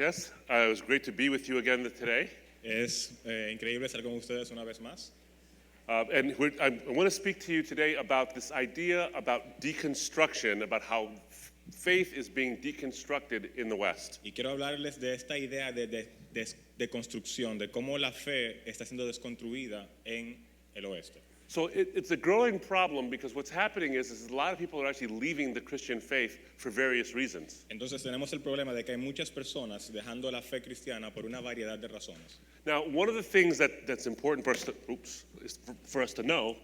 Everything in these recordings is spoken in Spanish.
gracias. It was great to be with you again today. Es increíble estar con ustedes una vez más. I want to speak to you today about this idea about deconstruction, about how faith is being deconstructed in the West. Y quiero hablarles de esta idea de construcción, de cómo la fe está siendo desconstruida en el oeste. So it's a growing problem because what's happening is a lot of people are actually leaving the Christian faith for various reasons. Entonces tenemos el problema de que hay muchas personas dejando la fe cristiana por una variedad de razones. Now, one of the things that's important for us to know,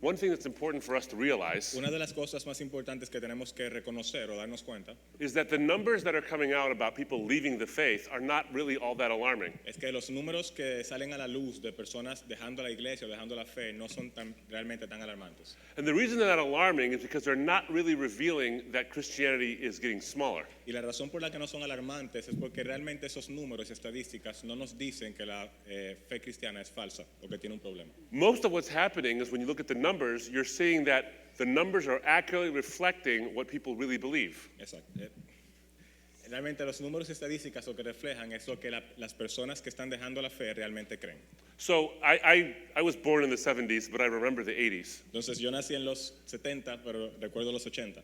one thing that's important for us to realize Una de las cosas más importantes que tenemos que reconocer o darnos cuenta is that the numbers that are coming out about people leaving the faith are not really all that alarming. es que los números que salen a la luz de personas dejando la iglesia o dejando la fe no son realmente tan alarmantes. And the reason they're not alarming is because they're not really revealing that Christianity is getting smaller. Y la razón por la que no son alarmantes es porque realmente esos números y estadísticas no nos dicen que la fe cristiana es falsa o que tiene un problema. Most of what's happening is when you look at the numbers, you're seeing that the numbers are accurately reflecting what people really believe. Exacto. Realmente los números y estadísticas lo que reflejan es lo que las personas que están dejando la fe realmente creen. So I was born in the 70s, but I remember the 80s. Entonces yo nací en los 70, pero recuerdo los 80.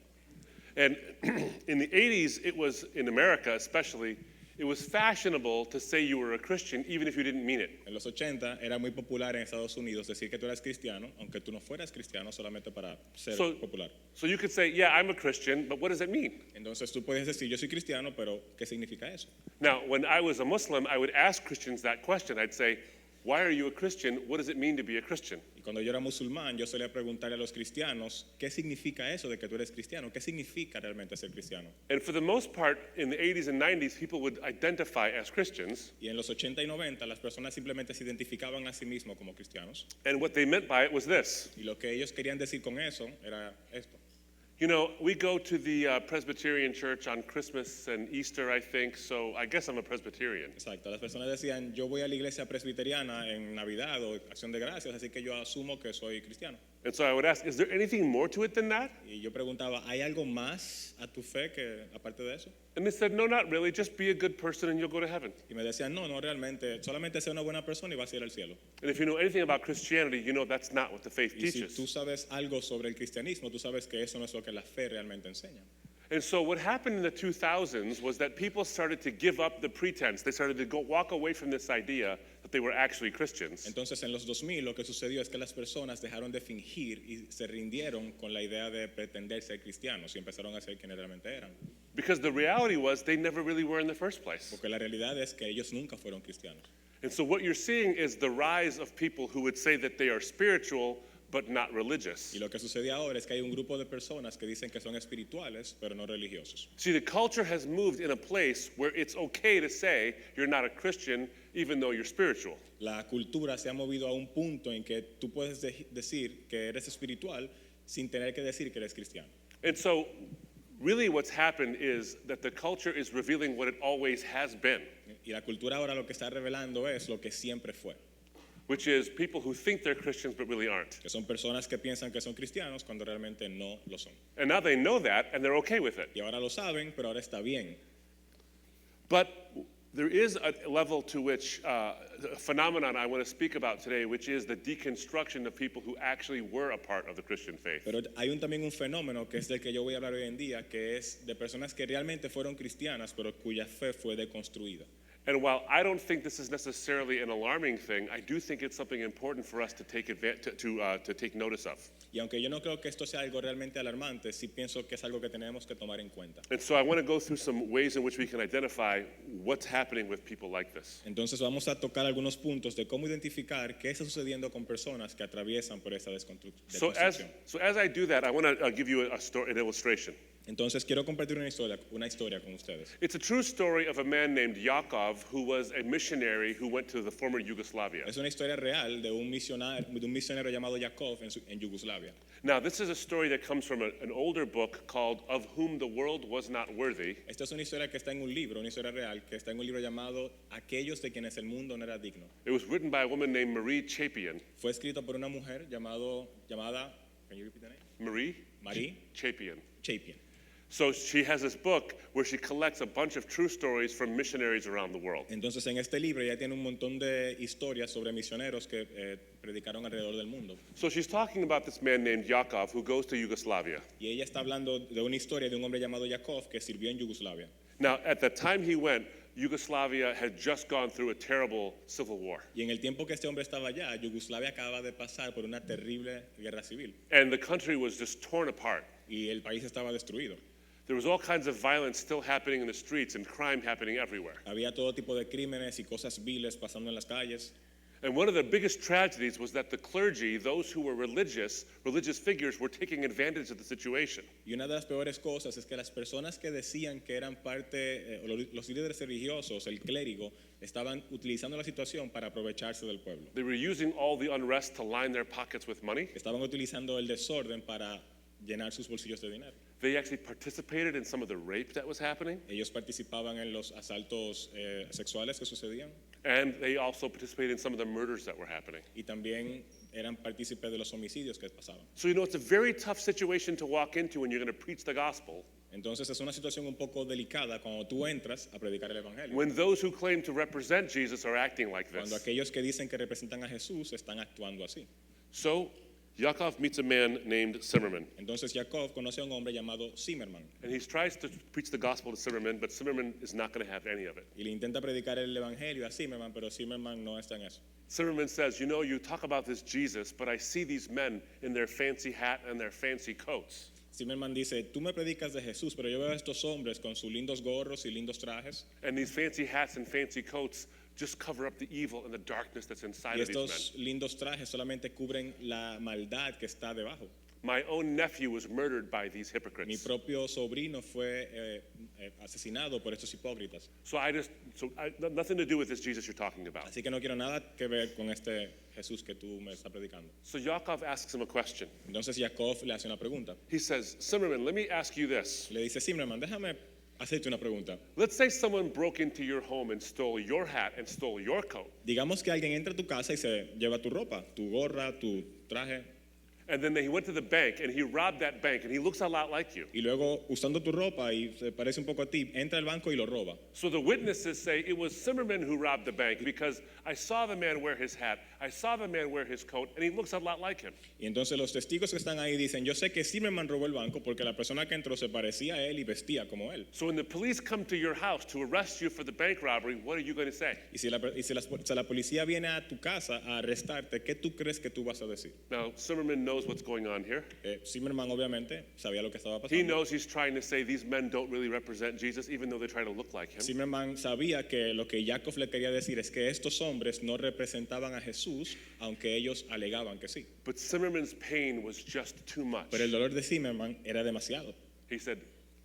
And in the 80s, it was, in America especially, it was fashionable to say you were a Christian even if you didn't mean it. En los 80 era muy popular en Estados Unidos decir que tú eras cristiano, aunque tú no fueras cristiano solamente para ser popular. So you could say, yeah, I'm a Christian, but what does it mean? Entonces tú puedes decir, yo soy cristiano, pero ¿qué significa eso? Now, when I was a Muslim, I would ask Christians that question. I'd say, why are you a Christian? What does it mean to be a Christian? Y cuando yo era musulmán, yo solía preguntarle a los cristianos, ¿qué significa eso de que tú eres cristiano? ¿Qué significa realmente ser cristiano? And for the most part, in the 80s and 90s, people would identify as Christians. Y en los 80 y 90 las personas simplemente se identificaban a sí mismos como cristianos. And what they meant by it was this. Y lo que ellos querían decir con eso era esto. You know, we go to the Presbyterian Church on Christmas and Easter, I think, so I guess I'm a Presbyterian. Exacto, las personas decían, yo voy a la iglesia presbiteriana en Navidad o Acción de Gracias, así que yo asumo que soy cristiano. And so I would ask, is there anything more to it than that? Y yo preguntaba, ¿hay algo más a tu fe que aparte de eso? And they said, no, not really. Just be a good person and you'll go to heaven. Y me decían, no, realmente, solamente sea una buena persona y vas a ir al cielo. And if you know anything about Christianity, you know that's not what the faith Y si teaches. tú sabes algo sobre el cristianismo, tú sabes que eso no es lo que la fe realmente enseña. And so what happened in the 2000s was that people started to give up the pretense. They started to walk away from this idea that they were actually Christians. Entonces, en los 2000 lo que sucedió es que las personas dejaron de fingir y se rindieron con la idea de pretender ser cristianos y empezaron a ser quienes realmente eran. Because the reality was they never really were in the first place. Porque la realidad es que ellos nunca fueron cristianos. And so what you're seeing is the rise of people who would say that they are spiritual but not religious. Y lo que sucede ahora es que hay un grupo de personas que dicen que son espirituales, pero no religiosos. See, the culture has moved in a place where it's okay to say you're not a Christian even though you're spiritual. La cultura se ha movido a un punto en que tú puedes decir que eres espiritual sin tener que decir que eres cristiano. And so really what's happened is that the culture is revealing what it always has been, Y la cultura ahora lo que está revelando es lo que siempre fue, which is people who think they're Christians but really aren't. que son personas que piensan que son cristianos cuando realmente no lo son. And now they know that and they're okay with it. Y ahora lo saben, pero ahora está bien. But there is a level to which, a phenomenon I want to speak about today, which is the deconstruction of people who actually were a part of the Christian faith. Pero hay también un fenómeno que es del que yo voy a hablar hoy en día, que es de personas que realmente fueron cristianas, pero cuya fe fue deconstruida. And while I don't think this is necessarily an alarming thing, I do think it's something important for us to take to take notice of. Y aunque yo no creo que esto sea algo realmente alarmante, sí pienso que es algo que tenemos que tomar en cuenta. And so I want to go through some ways in which we can identify what's happening with people like this. Entonces vamos a tocar algunos puntos de cómo identificar qué está sucediendo con personas que atraviesan por esta So deconstrucción. as I do that, I want to give you an illustration. Entonces quiero compartir una historia con ustedes. It's a true story of a man named Yakov who was a missionary who went to the former Yugoslavia. Es una historia real de un misionero llamado Yakov en Yugoslavia. Now, this is a story that comes from an older book called Of Whom the World Was Not Worthy. Esta es una historia que está en un libro, una historia real, que está en un libro llamado Aquellos de quienes el mundo no era digno. It was written by a woman named Marie Chapin. Fue escrito por una mujer llamada, can you repeat the name? Marie Marie Chapin. Chapin. So she has this book where she collects a bunch of true stories from missionaries around the world. Entonces en este libro ella tiene un montón de historias sobre misioneros que predicaron alrededor del mundo. So she's talking about this man named Yakov who goes to Yugoslavia. Y ella está hablando de una historia de un hombre llamado Yakov que sirvió en Yugoslavia. Now, at the time he went, Yugoslavia had just gone through a terrible civil war. Y en el tiempo que este hombre estaba allá, Yugoslavia acababa de pasar por una terrible guerra civil. And the country was just torn apart. Y el país estaba destruido. There was all kinds of violence still happening in the streets and crime happening everywhere. Había todo tipo de crímenes y cosas viles pasando en las calles. And one of the biggest tragedies was that the clergy, those who were religious figures, were taking advantage of the situation. Y una de las peores cosas es que las personas que decían que eran parte, los líderes religiosos, el clérigo, estaban utilizando la situación para aprovecharse del pueblo. They were using all the unrest to line their pockets with money. Estaban utilizando el desorden para llenar sus bolsillos de dinero. They actually participated in some of the rape that was happening. Ellos participaban en los asaltos sexuales que sucedían And they also participated in some of the murders that were happening. y también eran partícipes de los homicidios que pasaban. So, you know, it's a very tough situation to walk into when you're going to preach the gospel. Entonces es una situación un poco delicada cuando tú entras a predicar el evangelio. When those who claim to represent Jesus are acting like Cuando this. aquellos que dicen que representan a Jesús están actuando así. So, Yakov meets a man named Zimmerman. Entonces Jacob conoce a un hombre llamado Zimmerman And he tries to preach the gospel to Zimmerman, but Zimmerman is not going to have any of it. y le intenta predicar el evangelio a Zimmerman, pero Zimmerman no está en eso. Zimmerman says, you know, you talk about this Jesus, but I see these men in their fancy hat and their fancy coats. Zimmerman dice, tú me predicas de Jesús, pero yo veo a estos hombres con sus lindos gorros y lindos trajes And these fancy hats and fancy coats just cover up the evil and the darkness that's inside y of these men. estos lindos trajes solamente cubren la maldad que está debajo. My own nephew was murdered by these Mi hypocrites. propio sobrino fue asesinado por estos hipócritas. Nothing to do with this Jesus you're talking about. Así que no quiero nada que ver con este Jesús que tú me estás predicando. So Yakov asks him a question. Entonces Jacob le hace una pregunta. He says, Zimmerman, let me ask you this. Le dice, Zimmerman, déjame hacerte una pregunta. Let's say someone broke into your home and stole your hat and stole your coat. Digamos que alguien entra a tu casa y se lleva tu ropa, tu gorra, tu traje, And then he went to the bank and he robbed that bank and he looks a lot like you. y luego usando tu ropa y se parece un poco a ti, entra al banco y lo roba. So the witnesses say it was Zimmerman who robbed the bank because I saw the man wear his hat, I saw the man wear his coat, and he looks a lot like him. Y entonces los testigos que están ahí dicen, yo sé que Zimmerman robó el banco porque la persona que entró se parecía a él y vestía como él. So when the police come to your house to arrest you for the bank robbery, what are you going to say? Y si la policía viene a tu casa a arrestarte, ¿qué tú crees que tú vas a decir? Now, Zimmerman knows what's going on here. Zimmerman obviamente sabía lo que estaba He pasando. knows he's trying to say these men don't really represent Jesus, even though they try to look like him. Zimmerman sabía que lo que Jacob le quería decir es que estos hombres no representaban a Jesús, aunque ellos alegaban que sí. But Zimmerman's pain was just too much. Pero el dolor de Zimmerman era demasiado. He said,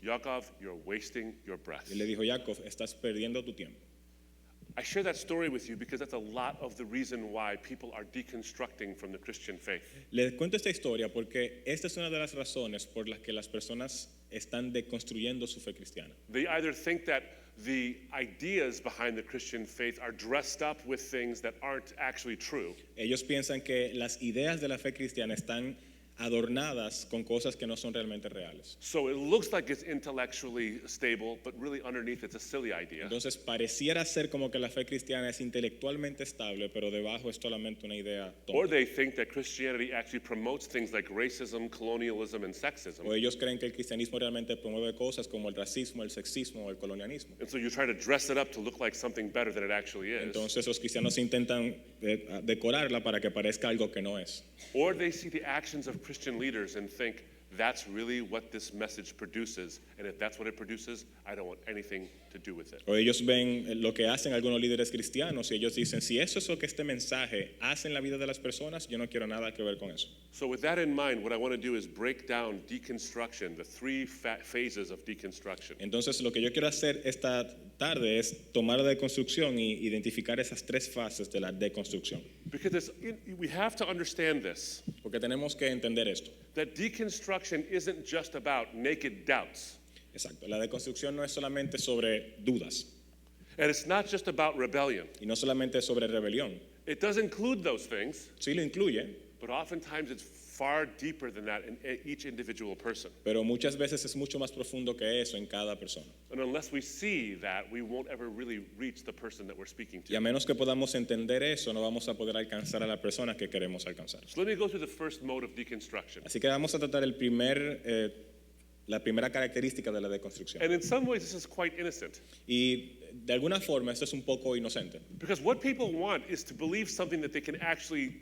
Yakov, you're wasting your breath. Y le dijo, Jacob, estás perdiendo tu tiempo. I share that story with you because that's a lot of the reason why people are deconstructing from the Christian faith. Les cuento esta historia porque esta es una de las razones por las que las personas están deconstruyendo su fe cristiana. They either think that the ideas behind the Christian faith are dressed up with things that aren't actually true, Ellos piensan que las ideas de la fe cristiana están adornadas con cosas que no son realmente reales. so it looks like it's intellectually stable, but really underneath it's a silly idea. Entonces pareciera ser como que la fe cristiana es intelectualmente estable, pero debajo es solamente una idea Or tonta. they think that Christianity actually promotes things like racism, colonialism, and sexism. O ellos creen que el cristianismo realmente promueve cosas como el racismo, el sexismo o el colonialismo. And so you try to dress it up to look like something better than it actually is. Entonces los cristianos intentan decorarla para que parezca algo que no es. Or they see the actions of Christian leaders and think, that's really what this message produces. And if that's what it produces, I don't want anything to do with it. O ellos ven lo que hacen algunos líderes cristianos y ellos dicen, si eso es lo que este mensaje hace en la vida de las personas, yo no quiero nada que ver con eso. So with that in mind, what I want to do is break down deconstruction, the three phases of deconstruction. Entonces lo que yo quiero hacer esta tarde es tomar la deconstrucción y identificar esas tres fases de la deconstrucción. Because we have to understand this, Porque tenemos que entender esto. that deconstruction isn't just about naked doubts. Exacto. La deconstrucción no es solamente sobre dudas And it's not just about rebellion. y no solamente sobre rebelión. It does include those things, Sí lo incluye, But oftentimes it's far deeper than that in each individual person. pero muchas veces es mucho más profundo que eso en cada persona. And unless we see that, we won't ever really reach the person that we're speaking Y a to. menos que podamos entender eso, no vamos a poder alcanzar a la persona que queremos alcanzar. So let me go through the first mode of deconstruction. Así que vamos a tratar la primera característica de la deconstrucción. And in some ways, this is quite innocent. Y de alguna forma esto es un poco inocente, Because what people want is to believe something that they can actually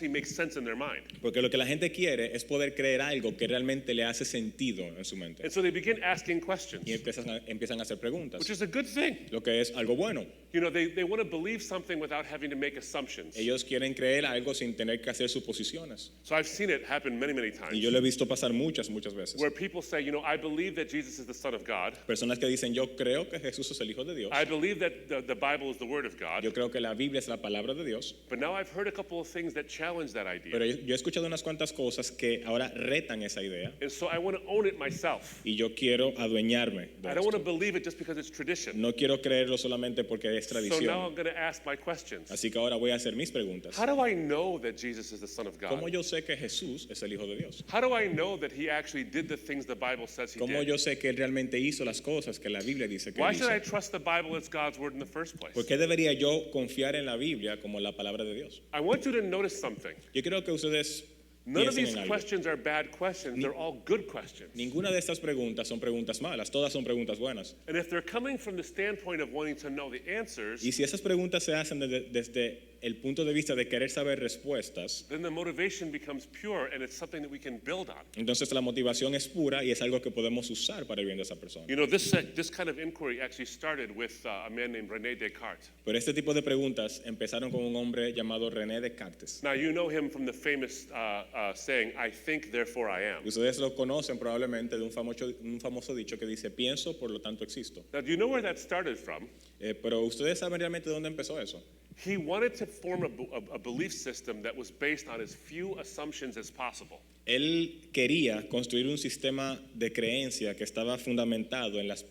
make sense in their mind. porque lo que la gente quiere es poder creer algo que realmente le hace sentido en su mente. And so they begin asking questions, Y empiezan a hacer preguntas, which is a good thing. lo que es algo bueno. You know, they want to believe something without having to make assumptions. Ellos quieren creer algo sin tener que hacer suposiciones. So I've seen it happen many, many Y times, yo lo he visto pasar muchas veces. where people say, you know, I believe that Jesus is the Son of God. Personas que dicen, yo creo que Jesús es el Hijo de Dios. I believe that the Bible is the Word of God. Yo creo que la Biblia es la palabra de Dios. But now I've heard a couple of things that challenge that idea. Pero yo he escuchado unas cuantas cosas que ahora retan esa idea. And so I want to own it myself. Y yo quiero adueñarme de I don't want to esto. believe it just because it's tradition. No quiero creerlo solamente porque es So now tradición. I'm going to ask my questions. Así que ahora voy a hacer mis preguntas. How do I know that Jesus is the Son of ¿Cómo God? yo sé que Jesús es el Hijo de Dios? How do I know that he actually did the things the Bible says he ¿Cómo did? yo sé que Él realmente hizo las cosas que la Biblia dice que Why Él should I hizo? trust the Bible as God's Word in the first place? ¿Por qué debería yo confiar en la Biblia como la palabra de Dios? I want you to notice something. Yo creo que ustedes None of piensen these en algo. questions are bad questions. They're all good questions. Ninguna de estas preguntas son preguntas malas, todas son preguntas buenas. And if they're coming from the standpoint of wanting to know the answers, Y si esas preguntas se hacen desde el punto de vista de querer saber respuestas, then the motivation becomes pure and it's something that we can build on. entonces la motivación es pura y es algo que podemos usar para el bien de esa persona. You know, this kind of inquiry actually started with a man named René Descartes. Pero este tipo de preguntas empezaron con un hombre llamado René Descartes. Now, you know him from the famous saying, I think, therefore I am. Ustedes lo conocen probablemente de un famoso dicho que dice, pienso, por lo tanto existo. Now, do you know where that started from? Pero ustedes saben realmente de dónde empezó eso. He wanted to form a belief system that was based on as few assumptions as possible. Él quería construir un sistema de creencia que estaba fundamentado en las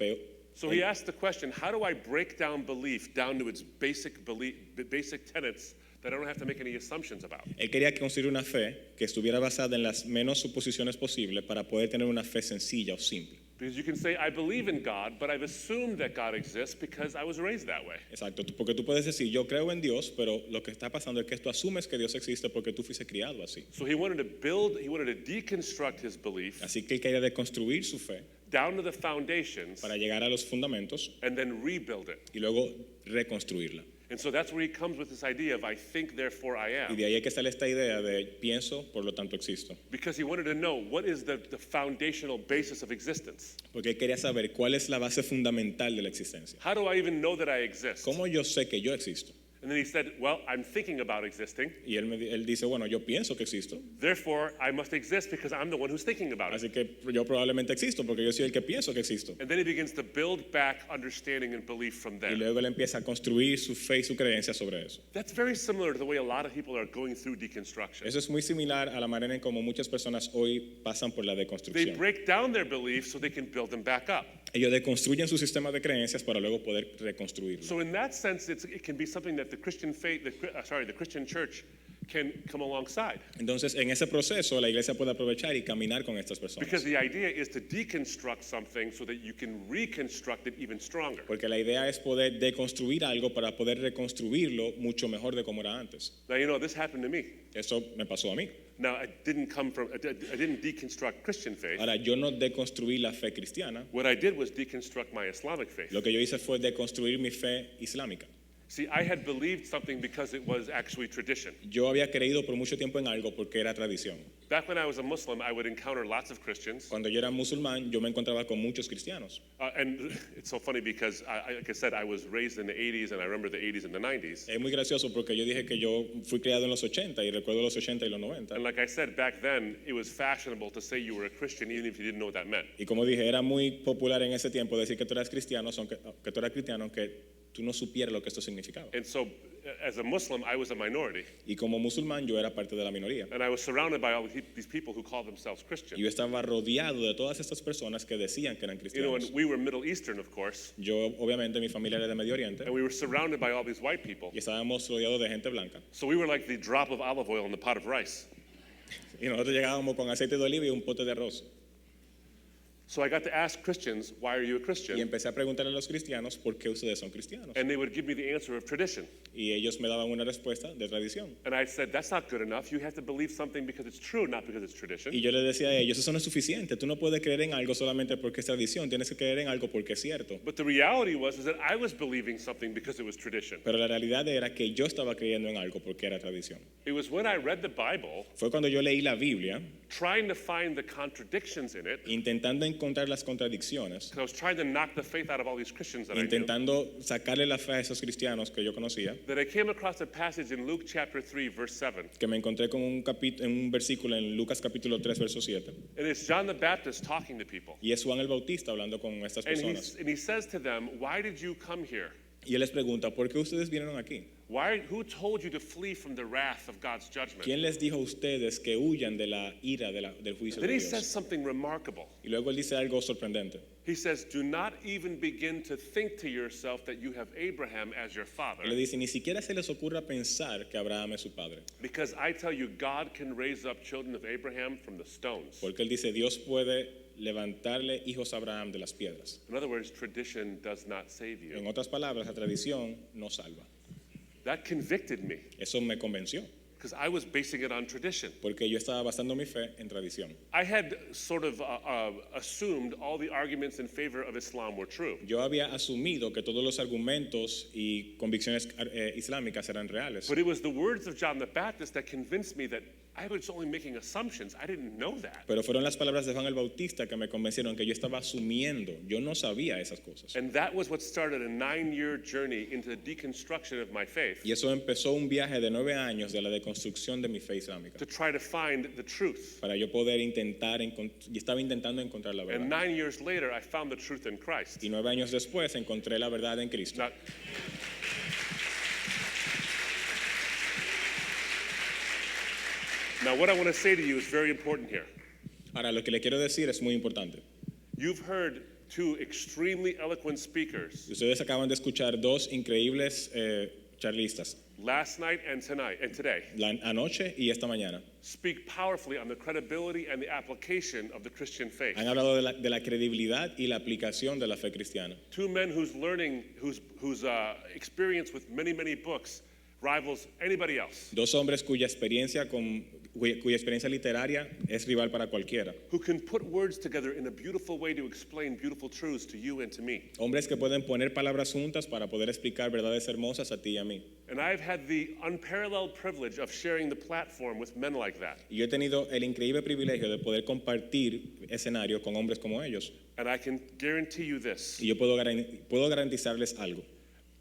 So he asked the question, how do I break down belief down to its basic tenets that I don't have to make any assumptions about? Él quería construir una fe que estuviera basada en las menos suposiciones posibles para poder tener una fe sencilla o simple. Because you can say, I believe in God, but I've assumed that God exists because I was raised that way. Exacto, porque tú puedes decir, yo creo en Dios, pero lo que está pasando es que tú asumes que Dios existe porque tú fuiste criado así. So he wanted to deconstruct his belief Así que él quería deconstruir su fe down to the foundations para llegar a los fundamentos and then rebuild it. y luego reconstruirla. And so that's where he comes with this idea of I think, therefore I Y am. de ahí es que sale esta idea de pienso, por lo tanto existo. Because he wanted to know what is the foundational basis of existence. Porque él quería saber cuál es la base fundamental de la existencia. How do I even know that I exist? ¿Cómo yo sé que yo existo? And then he said, well, I'm thinking about existing. Y él dice, bueno, yo pienso que existo, Therefore, I must exist because I'm the one who's thinking about it. así que yo probablemente existo porque yo soy el que pienso que existo. And then he begins to build back understanding and belief from Y there. luego él empieza a construir su fe y su creencia sobre eso. That's very similar to the way a lot of people are going through deconstruction. Eso es muy similar a la manera en como muchas personas hoy pasan por la They deconstrucción. break down their beliefs so they can build them back up. Ellos deconstruyen su sistema de creencias para luego poder reconstruirlo. So in that sense, it can be something that the Christian church can come alongside. Entonces, en ese proceso, la iglesia puede aprovechar y caminar con estas personas. Because the idea is to deconstruct something so that you can reconstruct it even stronger. Porque la idea es poder deconstruir algo para poder reconstruirlo mucho mejor de como era antes. Now, you know, this happened to me. Eso me pasó a mí. Now, I didn't deconstruct Christian faith. Ahora, yo no deconstruí la fe cristiana. What I did was deconstruct my Islamic faith. Lo que yo hice fue deconstruir mi fe islámica. See, I had believed something because it was actually tradition. Yo había creído por mucho tiempo en algo porque era tradición. Back when I was a Muslim, I would encounter lots of Christians. Cuando yo era musulmán, yo me encontraba con muchos cristianos. And it's so funny because, like I said, I was raised in the 80s and I remember the 80s and the 90s. Es muy gracioso porque yo dije que yo fui criado en los 80 y recuerdo los 80 y los 90. And like I said, back then, it was fashionable to say you were a Christian even if you didn't know what that meant. Y como dije, era muy popular en ese tiempo decir que tú eras cristiano, que tú eras cristiano, aunque tú no supieras lo que esto significaba. And so, as a Muslim, I was a minority. Y como musulmán yo era parte de la minoría. And I was surrounded by all these people who call themselves Christian. Y yo estaba rodeado de todas estas personas que decían que eran You know, cristianos. and we were Middle Eastern, of course, Yo, obviamente, mi familia era de Medio Oriente and we were surrounded by all these white people. y estábamos rodeados de gente blanca. So we were like the drop of olive oil in the pot of rice. Y nosotros llegábamos con aceite de oliva y un pote de arroz. So I got to ask Christians, why are you a Y Christian? empecé a preguntarle a los cristianos por qué ustedes son cristianos. And they would give me the answer of tradition. Y ellos me daban una respuesta de tradición. And I said, that's not good enough. You have to believe something because it's true, not because it's tradition. Y yo les decía a ellos, eso no es suficiente. Tú no puedes creer en algo solamente porque es tradición. Tienes que creer en algo porque es cierto. But the reality was is that I was believing something because it was tradition. Pero la realidad era que yo estaba creyendo en algo porque era tradición. It was when I read the Bible, Fue cuando yo leí la Biblia, trying to find the contradictions in it, intentando encontrar las contradicciones, because I was trying to knock the faith out of all these Christians that I knew, intentando sacarle la fe a esos cristianos que yo conocía, that I came across a passage in Luke chapter 3, verse 7. que me encontré con un versículo en Lucas capítulo 3, verso 7. And it's John the Baptist talking to people. Y es Juan el Bautista hablando con estas personas. And he says to them, why did you come here? Y él les pregunta, ¿por qué ustedes vinieron aquí? Who told you to flee from the wrath of God's judgment? ¿Quién les dijo a ustedes que huyan de la ira del juicio de Then he says Dios? something remarkable. Y luego él dice algo sorprendente. He says, do not even begin to think to yourself that you have Abraham as your father. Él le dice, ni siquiera se les ocurra pensar que Abraham es su padre. Because I tell you, God can raise up children of Abraham from the stones. Porque él dice, Dios puede levantarle hijos a Abraham de las piedras. In other words, tradition does not save En you. otras palabras, la tradición no salva. That convicted me Eso me convenció, because I was basing it on tradition. porque yo estaba basando mi fe en tradición. I had sort of assumed all the arguments in favor of Islam were true. Yo había asumido que todos los argumentos y convicciones islámicas eran reales. But it was the words of John the Baptist that convinced me that I was only making assumptions. I didn't know that. Pero fueron las palabras de Juan el Bautista que me convencieron que yo estaba asumiendo. Yo no sabía esas cosas. And that was what started a 9-year journey into the deconstruction of my faith Y eso empezó un viaje de 9 años de la deconstrucción de mi fe islámica. to try to find the truth. Para yo poder intentar, y estaba intentando encontrar la And verdad. 9 years later, I found the truth in Christ. Y 9 años después encontré la verdad en Cristo. Now, now, what I want to say to you is very important here. Ahora, lo que le quiero decir es muy importante. You've heard two extremely eloquent speakers Ustedes acaban de escuchar dos increíbles charlistas, last night and tonight and today anoche y esta mañana. speak powerfully on the credibility and the application of the Christian faith. Han hablado de la credibilidad y la aplicación de la fe cristiana. Two men whose learning, whose experience with many, many books rivals anybody else, Dos hombres cuya experiencia literaria es rival para cualquiera. who can put words together in a beautiful way to explain beautiful truths to you and to me. Hombres que pueden poner palabras juntas para poder explicar verdades hermosas a ti y a mí. And I've had the unparalleled privilege of sharing the platform with men like that. Y yo he tenido el increíble privilegio de poder compartir escenario con hombres como ellos. And I can guarantee you this, Y yo puedo garantizarles algo.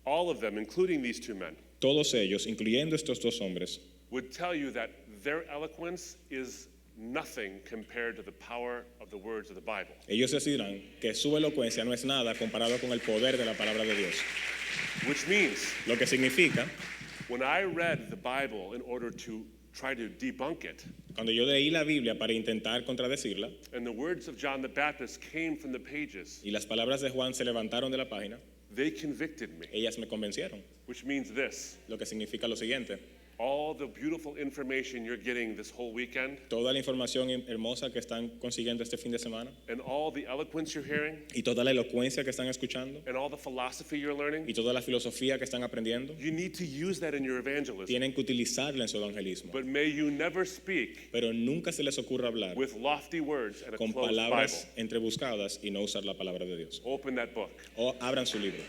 all of them, including these two men, Todos ellos, incluyendo estos dos hombres, would tell you that their eloquence is nothing compared to the power of the words of the Bible. ellos decidirán que su elocuencia no es nada comparado con el poder de la palabra de Dios. Which means, Lo que significa, when I read the Bible in order to try to debunk it, cuando yo leí la Biblia para intentar contradecirla, and the words of John the Baptist came from the pages, y las palabras de Juan se levantaron de la página, they convicted me. ellas me convencieron. Which means this, Lo que significa lo siguiente: all the beautiful information you're getting this whole weekend, toda la información hermosa que están consiguiendo este fin de semana, and all the eloquence you're hearing, y toda la elocuencia que están escuchando, and all the philosophy you're learning, y toda la filosofía que están aprendiendo, you need to use that in your evangelism. tienen que utilizarla en su evangelismo. But may you never speak Pero nunca se les ocurra hablar with lofty words and a con closed palabras Bible. entrebuscadas y no usar la palabra de Dios. Open that book. O abran su libro.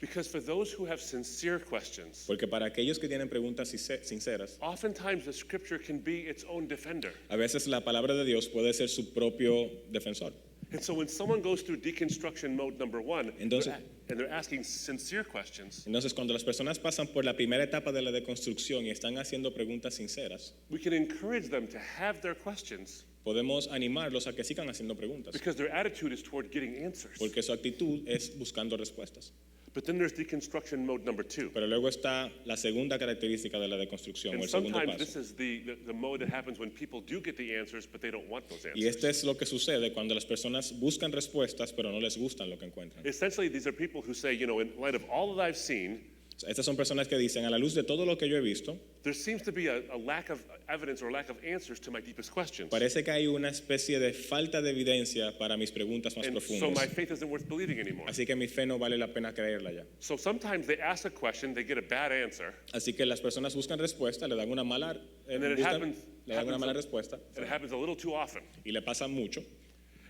Because for those who have sincere questions, Porque para aquellos que tienen preguntas sinceras, oftentimes the scripture can be its own defender. a veces la palabra de Dios puede ser su propio defensor. And so when someone goes through deconstruction mode number 1, Entonces- and they're asking sincere questions, Entonces, cuando las personas pasan por la primera etapa de la deconstrucción y están haciendo preguntas sinceras, we can encourage them to have their questions, podemos animarlos a que sigan haciendo preguntas, because their attitude is toward getting answers. porque su actitud es buscando respuestas. But then there's deconstruction mode number 2. Pero luego está la segunda característica de la deconstrucción, o And el segundo sometimes this paso. is the mode that happens when people do get the answers, but they don't want those Y answers. este es lo que sucede cuando las personas buscan respuestas, pero no les gustan lo que encuentran. Essentially, these are people who say, in light of all that I've seen, Estas son personas que dicen, a la luz de todo lo que yo he visto, there seems to be a lack of evidence or lack of answers to my deepest questions. parece que hay una especie de falta de evidencia para mis preguntas más And so my profundas. faith isn't worth believing anymore. Así que mi fe no vale la pena creerla ya. So sometimes they ask a question, they get a bad answer, Así que las personas buscan respuesta, le dan una mala, And then it happens- le dan una happens mala a- respuesta and it happens a little too often. y le pasa mucho.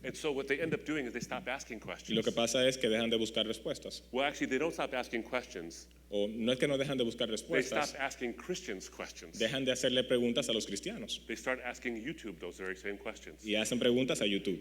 And so what they end up doing is they stop asking Y lo questions. que pasa es que dejan de buscar respuestas. Well, actually, they don't stop asking questions. O no es que no dejan de buscar They respuestas, stop asking Christians questions. dejan de hacerle preguntas a los cristianos They start asking YouTube those very same questions. y hacen preguntas a YouTube,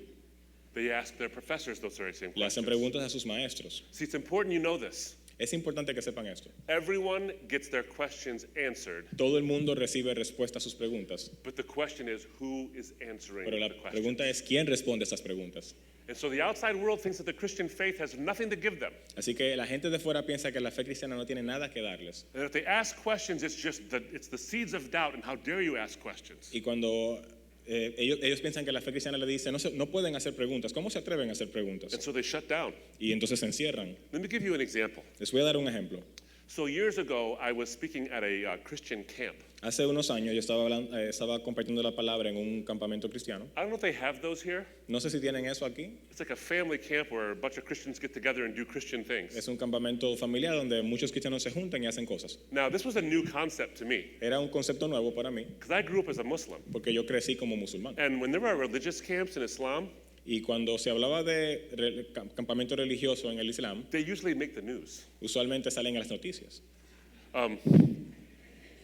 They ask their professors those very same le hacen questions. preguntas a sus maestros. See, it's important you know this. Es importante que sepan esto. Everyone gets their questions answered, Todo el mundo recibe respuesta a sus preguntas, but the question is who is answering pero la the question. pregunta es quién responde a esas preguntas. And so the outside world thinks that the Christian faith has nothing to give them. Así que la gente de fuera piensa que la fe cristiana no tiene nada que darles. And if they ask questions, it's the seeds of doubt, and how dare you ask questions? Y cuando ellos piensan que la fe cristiana le dice, no pueden hacer preguntas, ¿cómo se atreven a hacer preguntas? And so they shut down. Y entonces se encierran. Let me give you an example. Les voy a dar un ejemplo. So years ago, I was speaking at a Christian camp. Hace unos años yo estaba compartiendo la palabra en un campamento cristiano. I don't know if they have those here. No sé si tienen eso aquí. It's like a family camp where a bunch of Christians get together and do Christian things. Es un campamento familiar donde muchos cristianos se juntan y hacen cosas. Now, this was a new concept to me Era un concepto nuevo para mí because I grew up as a Muslim. porque yo crecí como musulmán. And when there are religious camps in Islam, Y cuando se hablaba de campamento religioso en el Islam, they usually make the news. usualmente salen en las noticias.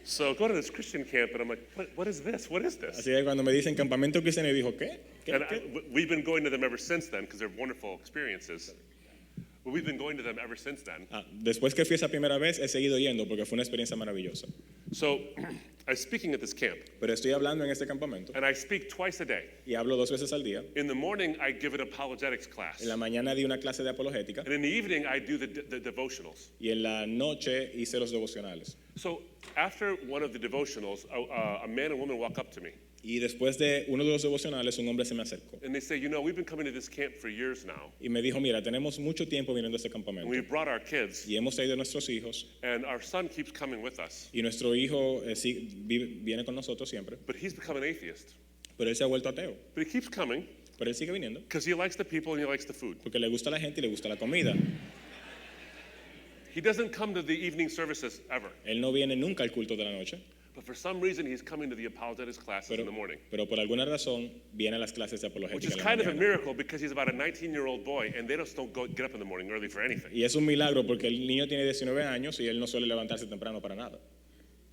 So go to this Christian camp, and I'm like, what is this? What is this? Así que cuando me dicen campamento cristiano, yo digo, ¿qué? ¿Qué? And ¿Qué? we've been going to them ever since then because they're wonderful experiences. But we've been going to them ever since then. Después que fui esa primera vez, he seguido yendo porque fue una experiencia maravillosa. So I'm speaking at this camp, Pero estoy hablando en este campamento and I speak twice a day. y hablo 2 veces al día. In the morning, I give an apologetics class. En la mañana di una clase de apologética And in the evening, I do the devotionals. y en la noche hice los devocionales. So after one of the devotionals, a man and woman walk up to me, Y después de uno de los devocionales, un hombre se me acercó and they say, we've been coming to this camp for years now, y me dijo, mira, tenemos mucho tiempo viniendo a este and campamento we've brought our kids, y hemos traído a nuestros hijos and our son keeps coming with us, y nuestro hijo viene con nosotros siempre, but he's become an atheist. pero él se ha vuelto ateo. But he keeps coming Pero él sigue viniendo because he likes the people and he likes the food. porque le gusta la gente y le gusta la comida. He doesn't come to the evening services ever, Él no viene nunca al culto de la noche, but for some reason, he's coming to the apologetics classes in the morning, pero por alguna razón viene a las clases de which apologética is en la kind of a mañana. miracle because he's about a 19-year-old boy, and they just don't get up in the morning early for anything. Y es un milagro porque el niño tiene 19 años y él no suele levantarse temprano para nada.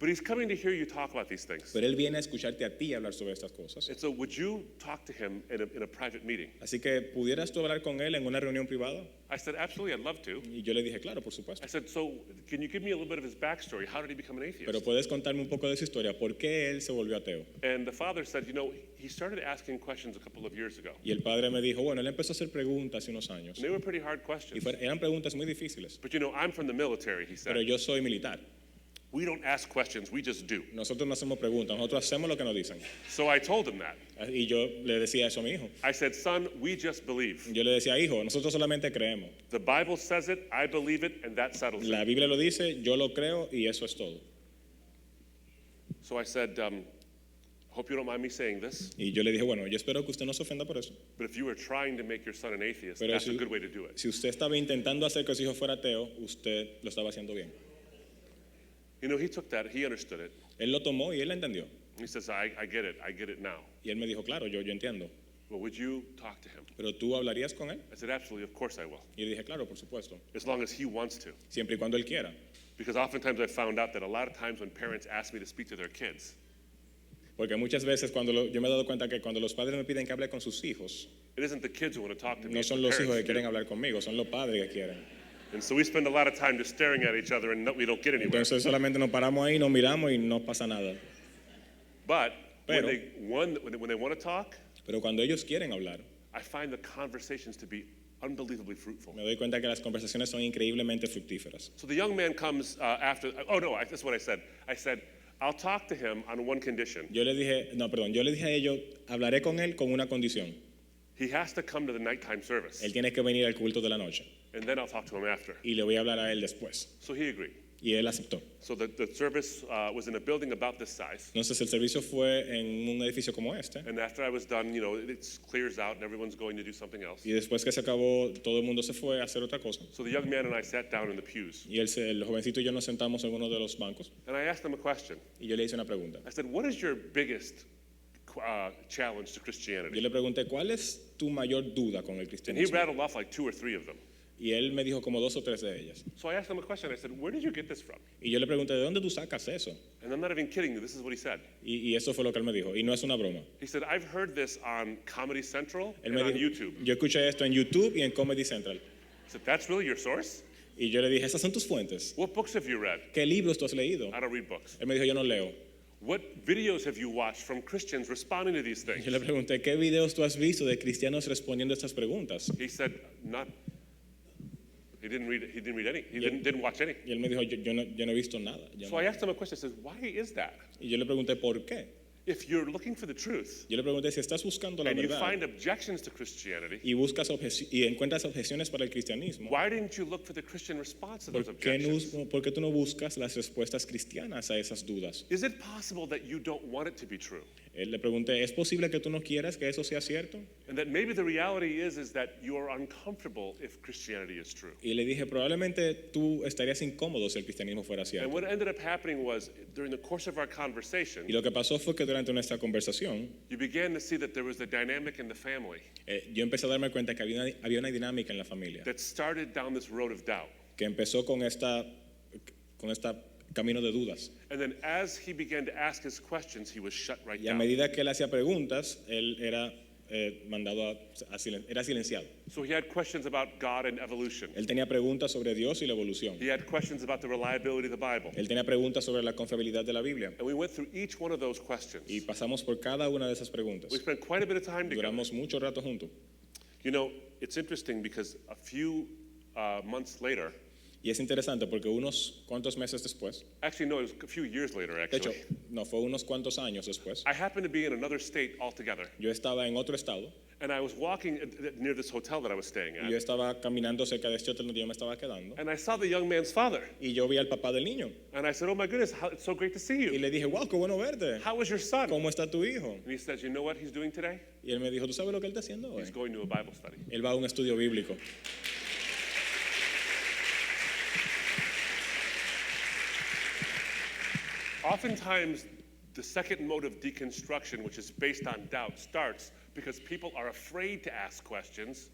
But he's coming to hear you talk about these things. Pero él viene a escucharte a ti hablar sobre estas cosas. And so would you talk to him in a private meeting? Así que, ¿pudieras tú hablar con él en una reunión privada? I said, absolutely, I'd love to. Y yo le dije, claro, por supuesto. I said, so can you give me a little bit of his backstory? How did he become an atheist? Pero puedes contarme un poco de su historia. ¿Por qué él se volvió ateo? And the father said, he started asking questions a couple of years ago. Y el padre me dijo, bueno, él empezó a hacer preguntas hace unos años. And they were pretty hard Y questions. eran preguntas muy difíciles. But I'm from the military, he said. Pero yo soy militar. We don't ask questions, we just do. Nosotros no hacemos preguntas, nosotros hacemos lo que nos dicen. So I told him that. Y yo le decía eso a mi hijo. I said, son, we just believe. Yo le decía, hijo, nosotros solamente creemos. The Bible says it, I believe it, and that settles La it. Biblia lo dice, yo lo creo y eso es todo. So I said, hope you don't mind me saying this, Y yo le dije, bueno, yo espero que usted no se ofenda por eso. but if you were trying to make your son an atheist, Pero that's a si- good way to do it. Si usted estaba intentando hacer que su hijo fuera ateo, usted lo estaba haciendo bien. He took that, he understood it. Él lo tomó y él la entendió. He says, I get it now. Y él me dijo, claro, yo entiendo. Well, would you talk to him? Pero tú hablarías con él. I said, absolutely, of course I will, Y yo dije, claro, por supuesto. as long as he wants to. Siempre y cuando él quiera. Because oftentimes I've found out that a lot of times when parents ask me to speak to their kids, Porque muchas veces yo me he dado cuenta que cuando los padres me piden que hable con sus hijos, it isn't the kids who want to talk to me, no it's son the los hijos que parents quieren do. hablar conmigo, son los padres que quieren. And so we spend a lot of time just staring at each other and we don't get anywhere. Entonces solamente nos paramos ahí, nos miramos y no pasa nada. But when Pero- they want to talk, Pero cuando ellos quieren hablar, I find the conversations to be unbelievably fruitful. me doy cuenta que las conversaciones son increíblemente fructíferas. So the young man comes after, oh no, that's what I said. I said, I'll talk to him on one condition. Yo le dije a ellos, hablaré con él con una condición. He has to come to the nighttime service, Él tiene que venir al culto de la noche and then I'll talk to him after. y le voy a hablar a él después. So he agreed. Y él aceptó. So the service was in a building about this size. Entonces el servicio fue en un edificio como este. And after I was done, you know, it clears out and everyone's going to do something else. Y después que se acabó, todo el mundo se fue a hacer otra cosa. So the young man and I sat down in the pews. Y el jovencito y yo nos sentamos en uno de los bancos. And I asked him a question. Y yo le hice una pregunta. I said, what is your biggest challenge to Yo Christianity? le pregunté, ¿cuál es tu mayor duda con el And he cristianismo? rattled off like 2 or 3 of them. Y él me dijo como 2 o 3 de ellas. So I asked him a question. I said, where did you get this from? Y yo le pregunté, ¿de dónde tú sacas eso? And I'm not even kidding you. This is what he said. Y eso fue lo que él me dijo. Y no es una broma. He said, I've heard this on Comedy Central Él and me on dijo, YouTube. yo escuché esto en YouTube y en Comedy Central. I said, that's really your source? Y yo le dije, ¿esas son tus fuentes? What books have you read? ¿Qué libros tú has leído? I don't read books. Él me dijo, yo no leo. What videos have you watched from Christians responding to these things? Yo le pregunté, ¿qué videos tú has visto de cristianos respondiendo a estas preguntas? He said, not. He didn't read any. He didn't watch any. Y él me dijo, yo no he visto nada. Yo So no. I asked him a question. I said, why is that? Y yo le pregunté, ¿por qué? If you're looking for the truth Yo le pregunté, si estás buscando la and you verdad find objections to Christianity, y encuentras objeciones para el cristianismo, why didn't you look for the Christian response to those ¿por qué, objections? por qué tú no buscas las respuestas cristianas a esas dudas? Is it possible that you don't want it to be true? Le pregunté, ¿es posible que tú no quieras que eso sea cierto? And that maybe the reality is that you are uncomfortable if Christianity is true. Y le dije, probablemente tú estarías incómodo si el cristianismo fuera And cierto. what ended up happening was, during the course of our conversation, Y lo que pasó fue que durante nuestra conversación, you began to see that there was a dynamic in the family yo empecé a darme cuenta que había una dinámica en la familia that started down this road of doubt. que empezó con esta camino de dudas. And then as he began to ask his questions, he was shut right Y a down. medida que él hacía preguntas, él era era silenciado. So he had questions about God and evolution. Él tenía preguntas sobre Dios y la evolución. He had questions about the reliability of the Bible. Él tenía preguntas sobre la confiabilidad de la Biblia. And we went through each one of those questions. Y pasamos por cada una de esas preguntas. We spent quite a bit of time together. Duramos mucho rato juntos. You know, it's interesting because a few months later, Y es interesante porque unos cuantos meses después, actually no, it was a few years later de hecho, actually, no, fue unos cuantos años después, I happened to be in another state altogether. yo estaba en otro estado And I was walking near this hotel that I was staying y yo at. estaba caminando cerca de este hotel donde yo me estaba quedando And I saw the young man's father. y yo vi al papá del niño And I said, oh my goodness, it's so great to see y you. le dije, wow, qué bueno verte. How was your son? ¿Cómo está tu hijo? And he says, you know what he's doing today? Y él me dijo, ¿tú sabes lo que él está haciendo hoy? He's going to a Bible study. Él va a un estudio bíblico. Oftentimes, the second mode of deconstruction, which is based on doubt, starts because people are afraid to ask questions.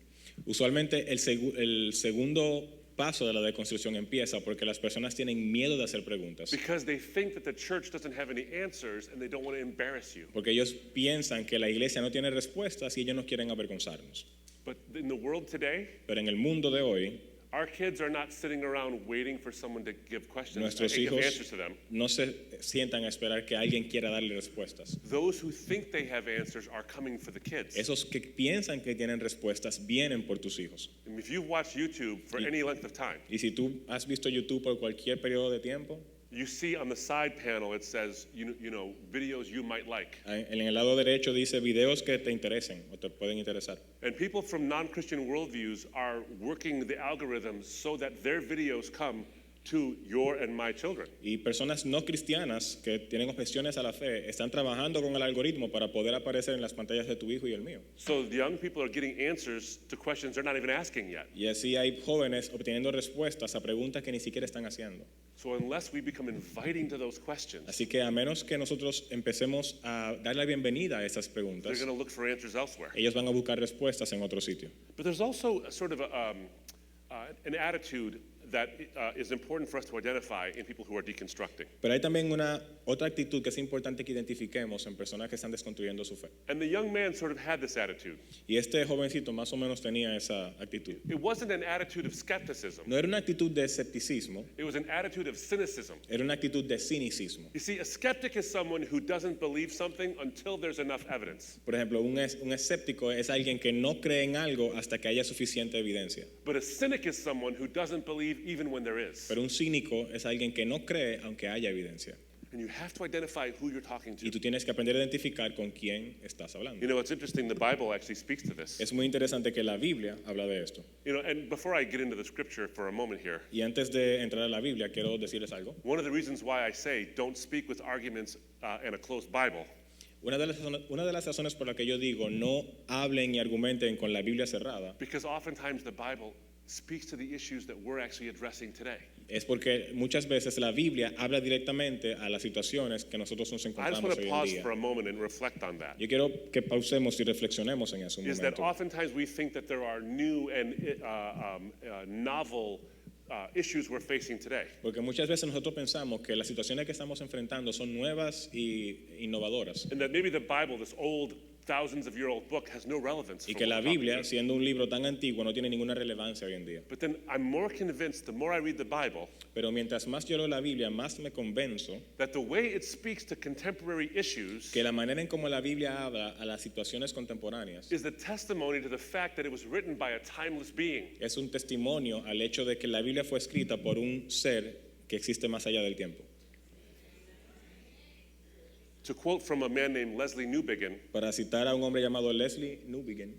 Usualmente el segundo paso de la deconstrucción empieza porque las personas tienen miedo de hacer preguntas. Because they think that the church doesn't have any answers and they don't want to embarrass you. Porque ellos piensan que la iglesia no tiene respuestas y ellos no quieren avergonzarnos. But in the world today, Pero en el mundo de hoy, our kids are not sitting around waiting for someone to give questions, nuestros give hijos answers to them. no se sientan a esperar que alguien quiera darle respuestas. Those who think they have answers are coming for the kids. Esos que piensan que tienen respuestas vienen por tus hijos. And if you've watched YouTube for any length of time, Y si tú has visto YouTube por cualquier periodo de tiempo, you see on the side panel it says, you know, videos you might like. en el lado derecho dice videos que te interesen o te pueden interesar. And people from non-Christian worldviews are working the algorithms so that their videos come to your and my children. Y personas no cristianas que tienen objeciones a la fe están trabajando con el algoritmo para poder aparecer en las pantallas de tu hijo y el mío. So the young people are getting answers to questions they're not even asking yet. Y así hay jóvenes obteniendo respuestas a preguntas que ni siquiera están haciendo. So unless we become inviting to those questions, Así que a menos que nosotros empecemos a dar la bienvenida a esas they're preguntas, going to look for answers elsewhere. ellos van a buscar respuestas en otro sitio. But there's also a sort of an attitude that is important for us to identify in people who are deconstructing. Pero hay también una otra actitud que es importante que identifiquemos en personas que están desconstruyendo su fe. And the young man sort of had this attitude. Y este jovencito más o menos tenía esa actitud. It wasn't an attitude of skepticism. No era una actitud de escepticismo, It was an attitude of cynicism. era una actitud de cinicismo. You see, a skeptic is someone who doesn't believe something until there's enough evidence. Por ejemplo, un escéptico es alguien que no cree en algo hasta que haya suficiente evidencia. But a cynic is someone who doesn't believe even when there is. Pero un cínico es alguien que no cree aunque haya evidencia. And you have to identify who you're talking Y to. tú tienes que aprender a identificar con quién estás hablando. You know, it's interesting, the Bible actually speaks to this. Es muy interesante que la Biblia habla de esto. You know, and before I get into the scripture for a moment here, Y antes de entrar a la Biblia, quiero decirles algo. one of the reasons why I say don't speak with arguments and a closed Bible Una de las razones por la que yo digo no hablen y argumenten con la Biblia cerrada because oftentimes the Bible speaks to the issues that we're actually addressing today. es porque muchas veces la Biblia habla directamente a las situaciones que nosotros nos I just encontramos want to hoy en pause for día. a moment and reflect on that. Yo quiero que pausemos y reflexionemos en eso un Is that momento. oftentimes we think that there are new and novel issues we're facing today. Porque muchas veces nosotros pensamos que las situaciones que estamos enfrentando son nuevas y innovadoras. And that maybe the Bible, this old, thousands of year old book, has no relevance. Y for que what la we're talking Biblia, about. siendo un libro tan antiguo, no tiene ninguna relevancia hoy en día. But then I'm more convinced, the more I read the Bible, Pero mientras más yo leo la Biblia, más me convenzo that the way it speaks to contemporary issues que la manera en cómo la Biblia habla a las situaciones contemporáneas is the testimony to the fact that it was written by a timeless being. es un testimonio al hecho de que la Biblia fue escrita por un ser que existe más allá del tiempo. To quote from a man named Leslie Newbigin, Para citar a un hombre llamado Leslie Newbigin,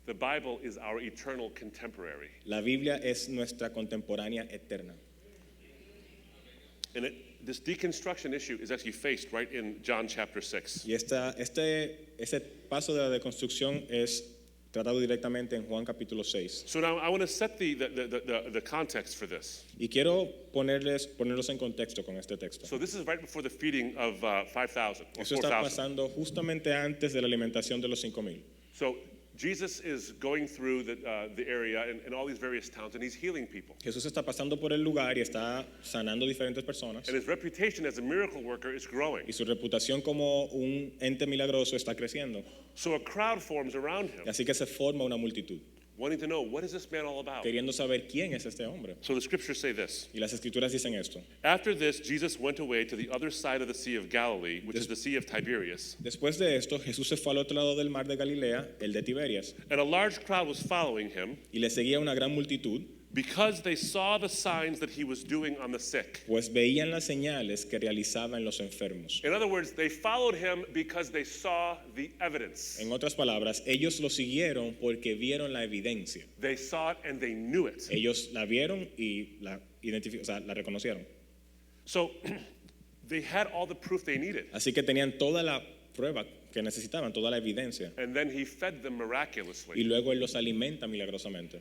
the Bible is our eternal contemporary. la Biblia es nuestra contemporánea eterna. And this deconstruction issue is actually faced right in John chapter 6. Y ese paso de la deconstrucción es tratado directamente en Juan capítulo 6. So now I want to set the context for this. Y quiero ponerlos en contexto con este texto. So this is right before the feeding of 5,000 or Eso está 4,000. pasando justamente antes de la alimentación de los 5,000. So Jesus is going through the area and all these various towns, and he's healing people. Jesús está pasando por el lugar y está sanando diferentes personas. And his reputation as a miracle worker is growing. Y su reputación como un ente milagroso está creciendo. So a crowd forms around Y him, así que se forma una multitud, wanting to know, what is this man all about? queriendo saber quién es este hombre. So the scriptures say this. Y las escrituras dicen esto. After this, Jesus went away to the other side of the Sea of Galilee, which is the Sea of Tiberias. Después de esto, Jesús se fue al otro lado del mar de Galilea, el de Tiberias, And a large crowd was following him y le seguía una gran multitud, because they saw the signs that he was doing on the sick. pues veían las señales que realizaba en los enfermos. In other words, they followed him because they saw the evidence. En otras palabras, ellos lo siguieron porque vieron la evidencia. They saw it and they knew it. Ellos la vieron y la la reconocieron. So they had all the proof they needed. Así que tenían toda la prueba que necesitaban, toda la evidencia. And then he fed them Y miraculously. luego Él los alimenta milagrosamente.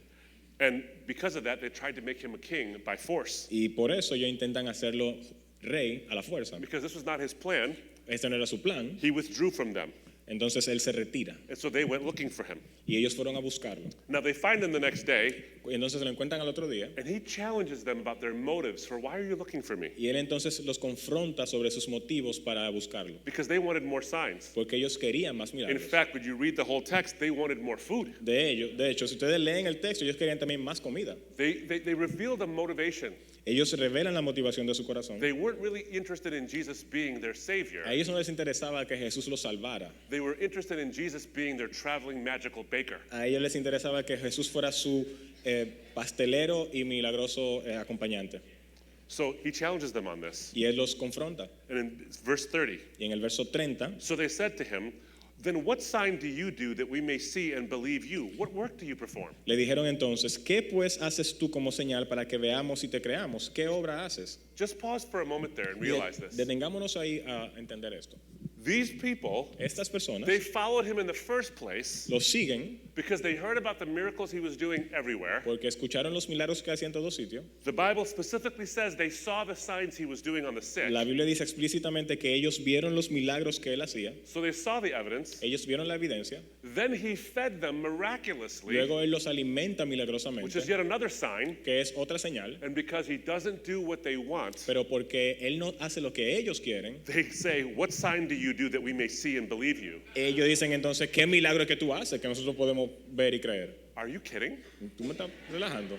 And because of that, they tried to make him a king by force. Y por eso ellos intentan hacerlo rey a la fuerza. Because this was not his plan, Este no era su plan. he withdrew from them. Entonces Él se retira. And so they went looking for him. Y ellos fueron a buscarlo. Now they find him the next day, Y entonces lo encuentran al otro día. and he challenges them about their motives for why are you looking for me? Y Él entonces los confronta sobre sus motivos para buscarlo. Because they wanted more signs. Porque ellos querían más In milagros. fact, when you read the whole text, they wanted more food. De hecho, si ustedes leen el texto, ellos querían también más comida. They revealed a motivation. Ellos revelan la motivación de su corazón. They weren't really interested in Jesus being their savior. A ellos no les interesaba que Jesús los salvara. They were interested in Jesus being their traveling magical baker. A ellos les interesaba que Jesús fuera su pastelero y milagroso acompañante. So he challenges them on this. Y Él los confronta. And in verse 30, Y en el verso 30, so they said to him, then what sign do you do that we may see and believe you? What work do you perform? le dijeron entonces, ¿qué pues haces tú como señal para que veamos y te creamos? ¿Qué obra haces? Just pause for a moment there and Y realize this. detengámonos ahí a entender esto. These people, Estas personas they followed him in the first place lo siguen because they heard about the miracles he was doing everywhere. porque escucharon los milagros que hacía en todo sitio. The Bible specifically says they saw the signs he was doing on the sick. La Biblia dice explícitamente que ellos vieron los milagros que él hacía, So they saw the evidence. ellos vieron la evidencia, Then he fed them miraculously, luego él los alimenta which is milagrosamente, yet another sign. que es otra señal, And because he doesn't do what they want, pero porque él no hace lo que ellos quieren, they say, "What sign do you do that we may see and believe you?" ellos dicen entonces, ¿qué milagro es que tú haces que nosotros podemos ver y creer? Are you kidding? Tú me estás relajando.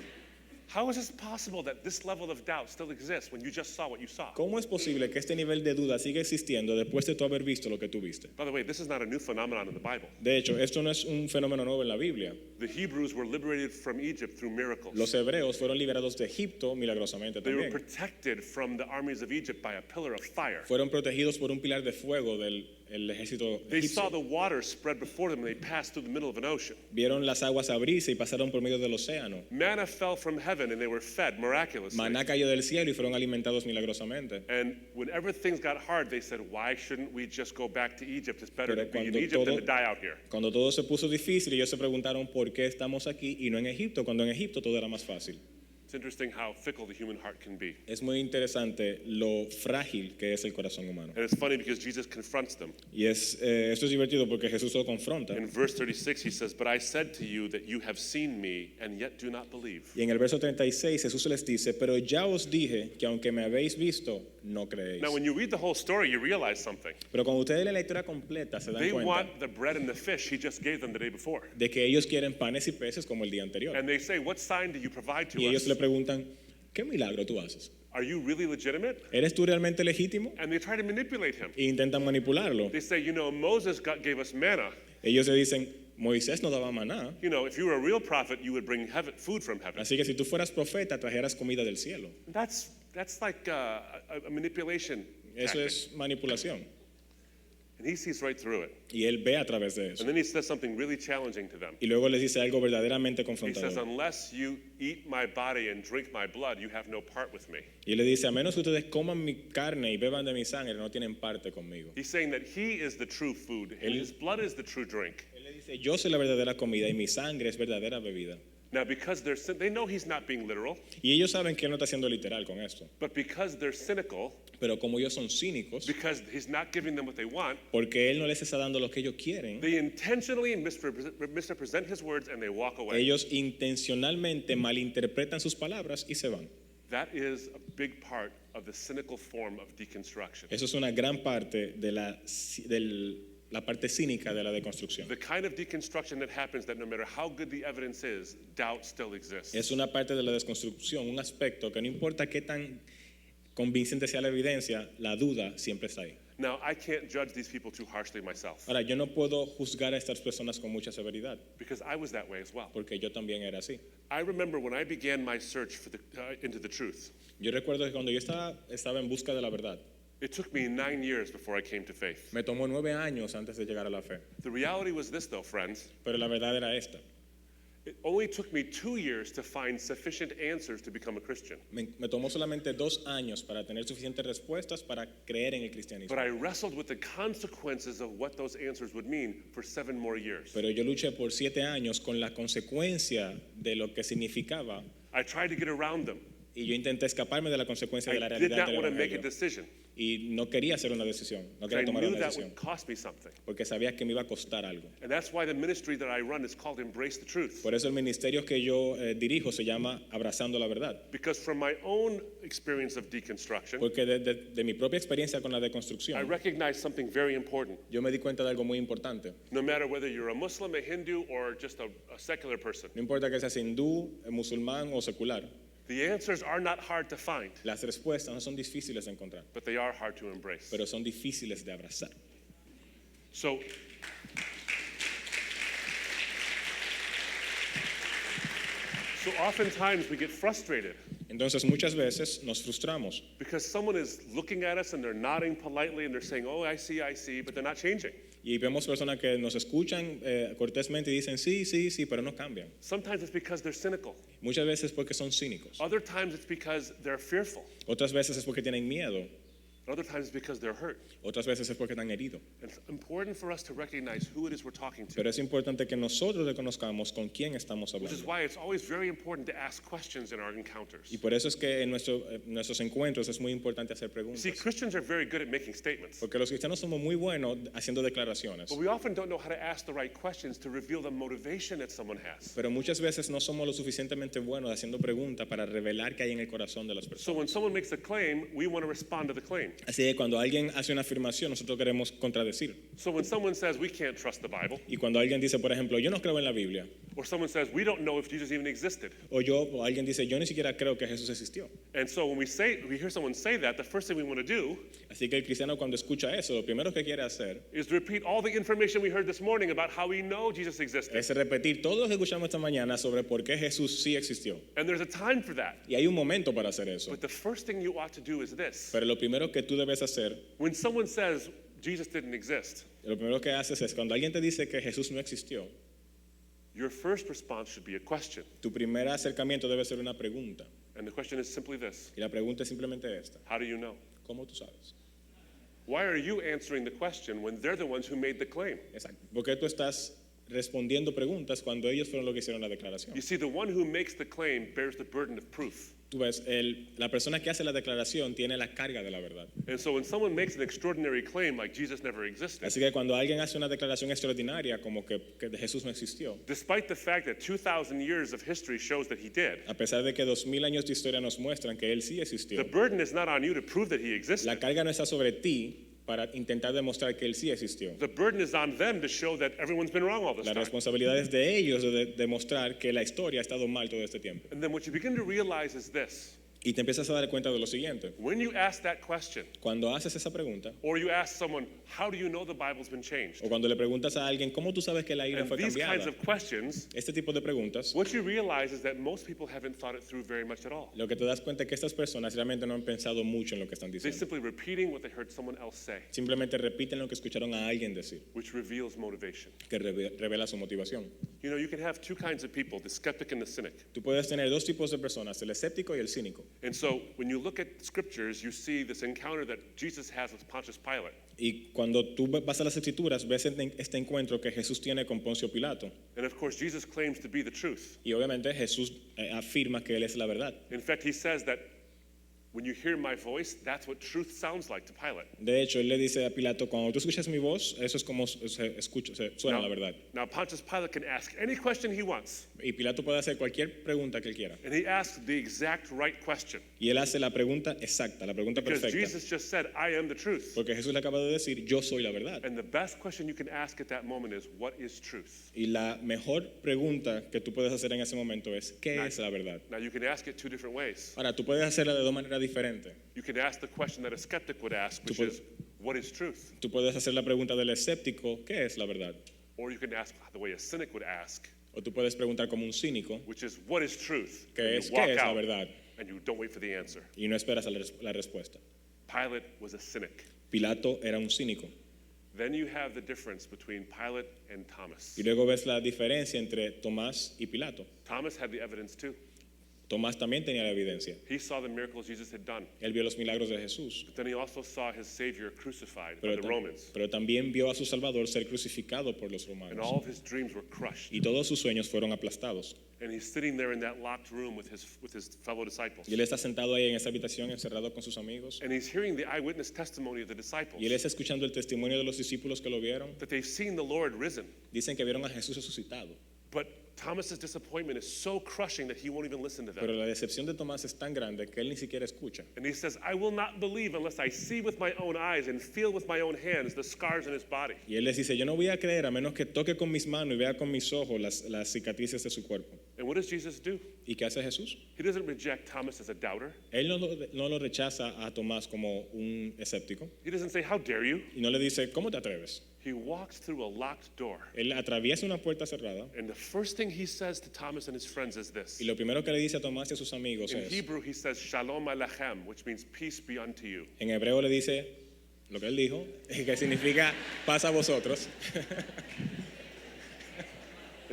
How is it possible that this level of doubt still exists when you just saw what you saw? ¿Cómo es posible que este nivel de duda siga existiendo después de tú haber visto lo que tú viste? By the way, this is not a new phenomenon in the Bible. De hecho, esto no es un fenómeno nuevo en la Biblia. The Hebrews were liberated from Egypt through miracles. Los hebreos fueron liberados de Egipto milagrosamente They were también. protected from the armies of Egypt by a pillar of fire. Fueron protegidos por un pilar de fuego del el ejército They saw egipcio. the water spread before them and they passed through the middle of an ocean. Vieron las aguas abrirse y pasaron por medio del océano. Manna fell from heaven and they were fed miraculously. Maná cayó del cielo y fueron alimentados milagrosamente. And whenever things got hard, they said, "Why shouldn't we just go back to Egypt? It's better Pero to be in cuando Egypt than todo- to die out here." Cuando todo se puso difícil, ellos se preguntaron por qué estamos aquí y no en Egipto, cuando en Egipto todo era más fácil. It's interesting how fickle the human heart can be. Es muy interesante lo frágil que es el corazón humano. And it's funny because Jesus confronts them. Y esto es divertido porque Jesús lo confronta. In verse 36, he says, "But I said to you that you have seen me and yet do not believe." Y en el verso 36 Jesús les dice, pero ya os dije que aunque me habéis visto, no creéis. Now, when you read the whole story, you realize something. Pero cuando ustedes leen la historia completa, se dan They cuenta want the bread and the fish he just gave them the day before. de que ellos quieren panes y peces como el día anterior. And they say, "What sign do you provide to Y ellos us? le preguntan, ¿qué milagro tú haces? Are you really legitimate?" ¿Eres tú realmente legítimo? And they try to manipulate him. E intentan manipularlo. They say, Moses gave us manna. Ellos le dicen, Moisés nos daba maná, If you were a real prophet, you would bring food from heaven. así que si tú fueras profeta, trajeras comida del cielo. That's like a manipulation Eso tactic. es manipulación. And he sees right through it. Y él ve a través de eso. And then he says something really challenging to them. Y luego les dice algo verdaderamente He says, confrontador. "Unless you eat my body and drink my blood, you have no part with me." Y él le dice, a menos que ustedes coman mi carne y beban de mi sangre, no tienen parte conmigo. He's saying that he is the true food and his blood is the true drink. Él le dice, yo soy la verdadera comida y mi sangre es verdadera bebida. Now, because they know he's not being literal, Y ellos saben que él no está siendo literal con esto. but because they're cynical, Pero como ellos son cínicos, because he's not giving them what they want, porque él no les está dando lo que ellos quieren, they intentionally misrepresent his words and they walk away. ellos intencionalmente malinterpretan sus palabras y se van. That is a big part of the cynical form of deconstruction. Eso es una gran parte de la parte cínica de la deconstrucción. The kind of deconstruction that happens that no matter how good the evidence is, doubt still exists. Es una parte de la desconstrucción, un aspecto que no importa qué tan convincente sea la evidencia, la duda siempre está ahí. Now, I can't judge these people too harshly myself Ahora, yo no puedo juzgar a estas personas con mucha severidad, because I was that way as well. porque yo también era así. I remember when I began my search into the truth, Yo recuerdo que cuando yo estaba en busca de la verdad, it took me 9 years before I came to faith. me tomó 9 años antes de llegar a la fe. The reality was this, though, friends. Pero la verdad era esta. It only took me 2 years to find sufficient answers to become a Christian. Me tomó solamente 2 años para tener suficientes respuestas para creer en el cristianismo. But I wrestled with the consequences of what those answers would mean for 7 more years. Pero yo luché por 7 años con la consecuencia de lo que significaba I tried to get around them. y yo intenté escaparme de la consecuencia de la I did realidad not del want to make a evangelio. decision. Y no quería hacer una decisión, no I quería tomar knew una that decisión, would cost me something. porque sabía que me iba a costar algo. And that's why the ministry that I run is called Embrace the Truth. Por eso el ministerio que yo dirijo se llama Abrazando la Verdad. Because from my own experience of deconstruction, Porque de mi propia experiencia con la I deconstrucción, recognize something very important. yo me di cuenta de algo muy importante. No matter whether you're a Muslim, a Hindu, or just a secular person, No importa que seas hindú, musulmán o secular, the answers are not hard to find, las respuestas no son difíciles de encontrar, but they are hard to embrace. pero son difíciles de abrazar. So oftentimes we get frustrated Entonces muchas veces nos frustramos because someone is looking at us and they're nodding politely and they're saying, "Oh, I see," but they're not changing. y vemos personas que nos escuchan cortésmente y dicen sí, sí, sí, pero no cambian. Sometimes it's because they're cynical. Muchas veces porque son cínicos. Other times it's because they're fearful. Otras veces es porque tienen miedo. And other times because they're hurt. Otras veces es porque están heridos. And it's important for us to recognize who it is we're talking to. Pero es importante que nosotros reconozcamos con quién estamos Which is hablando. why it's always very important to ask questions in our encounters. Y por eso es que en nuestros encuentros es muy importante hacer You preguntas. see, Christians are very good at making statements. Porque los cristianos somos muy buenos haciendo declaraciones. But we often don't know how to ask the right questions to reveal the motivation that someone has. Pero muchas veces no somos lo suficientemente buenos haciendo preguntas para revelar qué hay en el corazón de las personas. So when someone makes a claim, we want to respond to the claim. Así que cuando alguien hace una afirmación, nosotros queremos contradecir. So when someone says we can't trust the Bible, Y cuando alguien dice, por ejemplo, yo no creo en la Biblia, or someone says we don't know if Jesus even existed, o alguien dice, yo ni siquiera creo que Jesús existió. and so when we hear someone say that, the first thing we want to do Así que el cristiano cuando escucha eso, lo primero que quiere hacer is to repeat all the information we heard this morning about how we know Jesus existed. es repetir todo lo que escuchamos esta mañana sobre por qué Jesús sí existió. And there's a time for that. Y hay un momento para hacer eso. But the first thing you ought to do is this. Pero lo primero que tú debes hacer, When someone says Jesus didn't exist, lo primero que haces es cuando alguien te dice que Jesús no existió, your first response should be a question. tu primer acercamiento debe ser una pregunta. And the question is simply this: Y la pregunta es simplemente esta. how do you know? ¿Cómo tú sabes? Why are you answering the question when they're the ones who made the claim? Exacto. ¿Por qué tú estás respondiendo preguntas cuando ellos fueron los que hicieron la declaración? You see, the one who makes the claim bears the burden of proof. Tú ves, la persona que hace la declaración tiene la carga de la verdad. And so when someone makes an extraordinary claim like Jesus never existed, Así que cuando alguien hace una declaración extraordinaria como que Jesús no existió, despite the fact that 2,000 years of history shows that he did, a pesar de que 2000 años de historia nos muestran que él sí existió, the burden is not on you to prove that he la existed. carga no está sobre ti para intentar demostrar que él sí existió. The burden is on them to show that everyone's been wrong all this La time. responsabilidad es de ellos de demostrar que la historia ha estado mal todo este tiempo. And then what you begin to realize is this: Y te empiezas a dar cuenta de lo siguiente. when you ask that question, Cuando haces esa pregunta, or you ask someone, how do you know the Bible's been changed? o cuando le preguntas a alguien, ¿cómo tú sabes que la Biblia And fue these kinds cambiada? of questions, Este tipo de preguntas, what you realize is that most people haven't thought it through very much at all. lo que te das cuenta es que estas personas realmente no han pensado mucho en lo que están They're diciendo. simply repeating what they heard someone else say, Simplemente repiten lo que escucharon a alguien decir, which reveals motivation. que revela su motivación. You know, you can have two kinds of people, the skeptic and the cynic. Tú puedes tener dos tipos de personas, el escéptico y el cínico. And so when you look at scriptures, you see this encounter that Jesus has with Pontius Pilate. Y cuando tú vas a las escrituras, ves este encuentro que Jesús tiene con Poncio Pilato. And of course, Jesus claims to be the truth. Y obviamente Jesús afirma que él es la verdad. In fact, he says that when you hear my voice, that's what truth sounds like to Pilate. De hecho, él le dice a Pilato, cuando tú escuchas mi voz, eso es como suena la verdad. Now, Pontius Pilate can ask any question he wants, Y Pilato puede hacer cualquier pregunta que él quiera. and he asks the exact right question. Y él hace la pregunta exacta, la pregunta Because perfecta. Jesus just said, I am the truth. Porque Jesús le acaba de decir, yo soy la verdad. And the best question you can ask at that moment is, what is truth? Y la mejor pregunta que tú puedes hacer en ese momento es, ¿qué Nice. es la verdad? Now, you can ask it two different ways. Ahora, tú puedes hacerla de dos maneras diferentes. You can ask the question that a skeptic would ask, which puedes- is, what is truth? Tú puedes hacer la pregunta del escéptico, ¿qué es la verdad? Or you can ask the way a cynic would ask, O tú puedes preguntar como un cínico, which is, what is truth? ¿qué And es, you walk qué es la out verdad? and you don't wait for the answer. Y no esperas la respuesta. Pilate was a cynic. Pilato era un cínico. Then you have the difference between Pilate and Thomas. Y luego ves la diferencia entre Tomás y Pilato. Thomas had the evidence too. Tomás también tenía la evidencia. He saw the miracles Jesus had done. Él vio los milagros de Jesús, But then he also saw his Savior crucified by pero, the Romans. pero también vio a su Salvador ser crucificado por los And romanos. all of his dreams were crushed. Y todos sus sueños fueron aplastados. And he's sitting there in that locked room with his fellow disciples. Y él está sentado ahí en esa habitación encerrado con sus amigos. And he's hearing the eyewitness testimony of the disciples Y él está escuchando el testimonio de los discípulos que lo vieron. that they've seen the Lord risen. Dicen que vieron a Jesús resucitado. But Thomas's disappointment is so crushing that he won't even listen to Pero them. la decepción de Tomás es tan grande que él ni siquiera escucha. And he says, I will not believe unless I see with my own eyes and feel with my own hands the scars in his body. Y él les dice, yo no voy a creer a menos que toque con mis manos y vea con mis ojos las cicatrices de su cuerpo. And what does Jesus do? ¿Y qué hace Jesús? He doesn't reject Thomas as a doubter. Él no lo rechaza a Tomás como un escéptico. He doesn't say, how dare you? Y no le dice, ¿cómo te atreves? He walks through a locked door. Él atraviesa una puerta cerrada. And the first thing he says to Thomas and his friends is this. Y lo primero que le dice a Tomás y a sus amigos In es, Hebrew, he says, Shalom Alechem, which means peace be unto you. en hebreo le dice lo que él dijo, que significa paz a vosotros.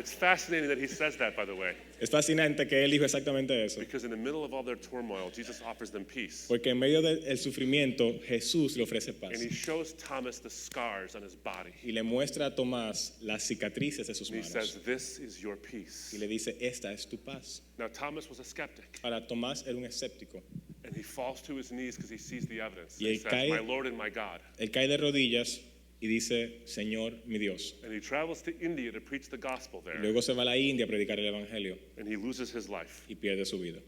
It's fascinating that he says that, by the way, Es fascinante que él dijo exactamente eso. because in the middle of all their turmoil, Jesus offers them peace. Porque en medio del sufrimiento, Jesús le ofrece paz. And he shows Thomas the scars on his body. Y le muestra a Tomás las cicatrices de sus And he manos. says, "This is your peace." Y le dice, esta es tu paz. Now, Thomas was a skeptic, Ahora, Tomás era un escéptico. and he falls to his knees because he sees the evidence. Y He él says, cae- "My Lord and my God." Él cae de rodillas y dice, Señor, mi Dios. And he travels to India to preach the gospel there, Luego se va a la India a predicar el Evangelio and he loses his life. y pierde su vida.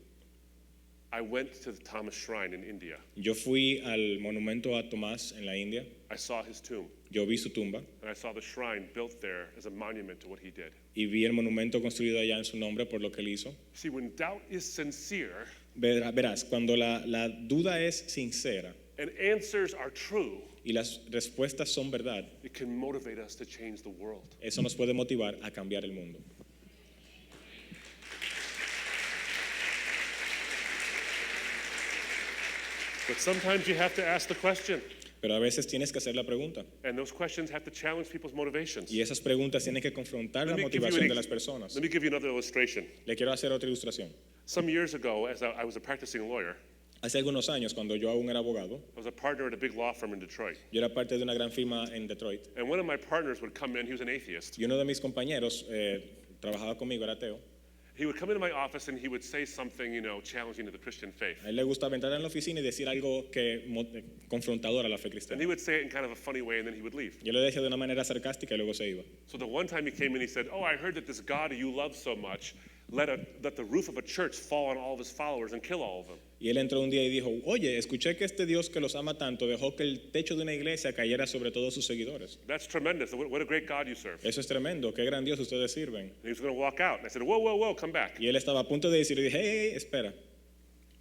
I went to the Thomas Shrine in India. Yo fui al monumento a Tomás en la India. I saw his tomb, Yo vi su tumba and I saw the shrine built there as a monument to what he did. y vi el monumento construido allá en su nombre por lo que él hizo. See, when doubt is sincere Verás, cuando la duda es sincera and answers are true, y las respuestas son verdad, it can motivate us to change the world. eso nos puede motivar a cambiar el mundo. But sometimes you have to ask the question, Pero a veces tienes que hacer la pregunta and those questions have to challenge people's motivations. y esas preguntas tienen que confrontar la Let me give you motivación an de ex- las personas. Let me give you another illustration. Le quiero hacer otra ilustración. Some years ago, as I was a practicing lawyer, Hace algunos años, cuando yo aún era abogado, I was a partner at a big law firm in Detroit. yo era parte de una gran firma en Detroit And one of my partners would come in, he was an atheist. y uno de mis compañeros trabajaba conmigo, era ateo. He would come into my office and he would say something, challenging to the Christian faith. A él le gustaba entrar en la oficina y decir algo confrontador a la fe And he cristiana. would say it in kind of a funny way and then he would leave. Yo le decía de una manera sarcástica y luego se iba. So the one time he came in, he said, "Oh, I heard that this God you love so much let the roof of a church fall on all of his followers and kill all of them." Y él entró un día y dijo, oye, escuché que este Dios que los ama tanto dejó que el techo de una iglesia cayera sobre todos sus seguidores. That's tremendous. What a great God you serve. Eso es tremendo, qué gran Dios ustedes sirven. And he was going to walk out. And I said, "Whoa, whoa, whoa, come back. Y él estaba a punto de decir, y dije, hey, espera,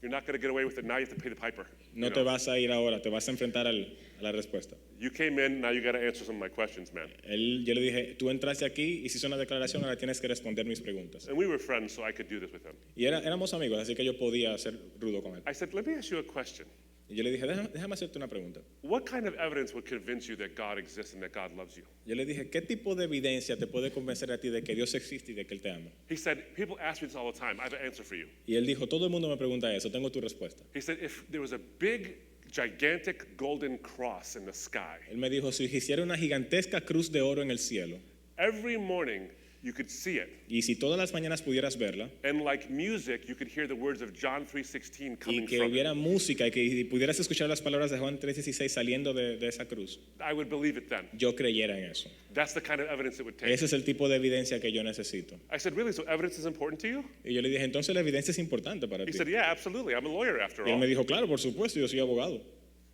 You're not going to get away with it. Now you have to pay the piper." no te vas a ir ahora, te vas a enfrentar a la respuesta. You came in, now you got to answer some of my questions, man. Yo le dije, tú entraste aquí, hiciste una declaración, ahora tienes que responder mis preguntas. And we were friends, so I could do this with him. Y éramos amigos, así que yo podía ser rudo con él. I said, "Let me ask you a question. Y yo le dije, déjame hacerte una pregunta. What kind of evidence would convince you that God exists and that God loves you?" Yo le dije, ¿qué tipo de evidencia te puede convencer a ti de que Dios existe y de que Él te ama? He said, "People ask me this all the time. I have an answer for you." Y él dijo, todo el mundo me pregunta eso, tengo tu respuesta. He said, "If there was a big, gigantic golden cross in the sky, Él me dijo, si hiciera una gigantesca cruz de oro en el cielo, every morning you could see it, y si todas las mañanas pudieras verla, and like music, you could hear the words of John 3:16 y coming que from it, hubiera música y que pudieras escuchar las palabras de Juan 3:16 saliendo de esa cruz, I would believe it then. yo creyera en eso. That's the kind of evidence it would take." Ese es el tipo de evidencia que yo necesito. I said, "Really? So evidence is important to you?" Y yo le dije, entonces la evidencia es importante para He ti. said, "Yeah, absolutely. I'm a lawyer after Y él all." me dijo, claro, por supuesto, yo soy abogado.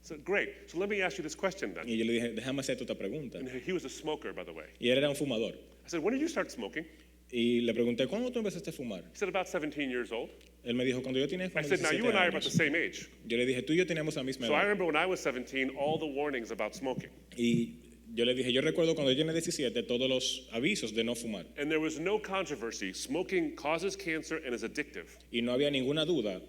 I said, "Great. So let me ask you this question then." Y yo le dije, déjame hacerte otra pregunta. And he was a smoker, by the way. Y él era un fumador. I said, "When did you start smoking?" Y le pregunté, ¿cuándo tú empezaste a fumar? He said, "About 17 years old." Él me dijo, cuando yo tenía I como said, "Now you 17 and I are about the años. same age." Yo le dije, tú y yo teníamos la misma So I edad. remember when I was 17, all the warnings about smoking. Y yo le dije, yo recuerdo cuando yo tenía 17 todos los avisos de no fumar. And there was no controversy. Smoking causes cancer and is addictive. Y no había ninguna duda.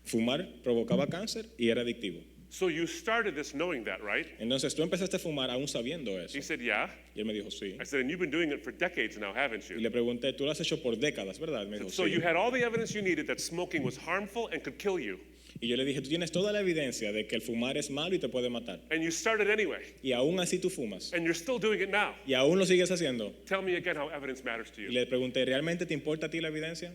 Fumar provocaba cáncer y era adictivo. So you started this knowing that, right? Entonces tú empezaste a fumar aún sabiendo eso. He said, "Yeah." Y él me dijo, sí. I said, "And you've been doing it for decades now, haven't Y you?" le pregunté, tú lo has hecho por décadas, ¿verdad? Me dijo, So sí. you had all the evidence you needed that smoking was harmful and could kill you. Y yo le dije, tú tienes toda la evidencia de que el fumar es malo y te puede matar. And you started anyway. Y aún así tú fumas. And you're still doing it now. Y aún lo sigues haciendo. Tell me again how evidence matters to Y you. le pregunté, ¿realmente te importa a ti la evidencia?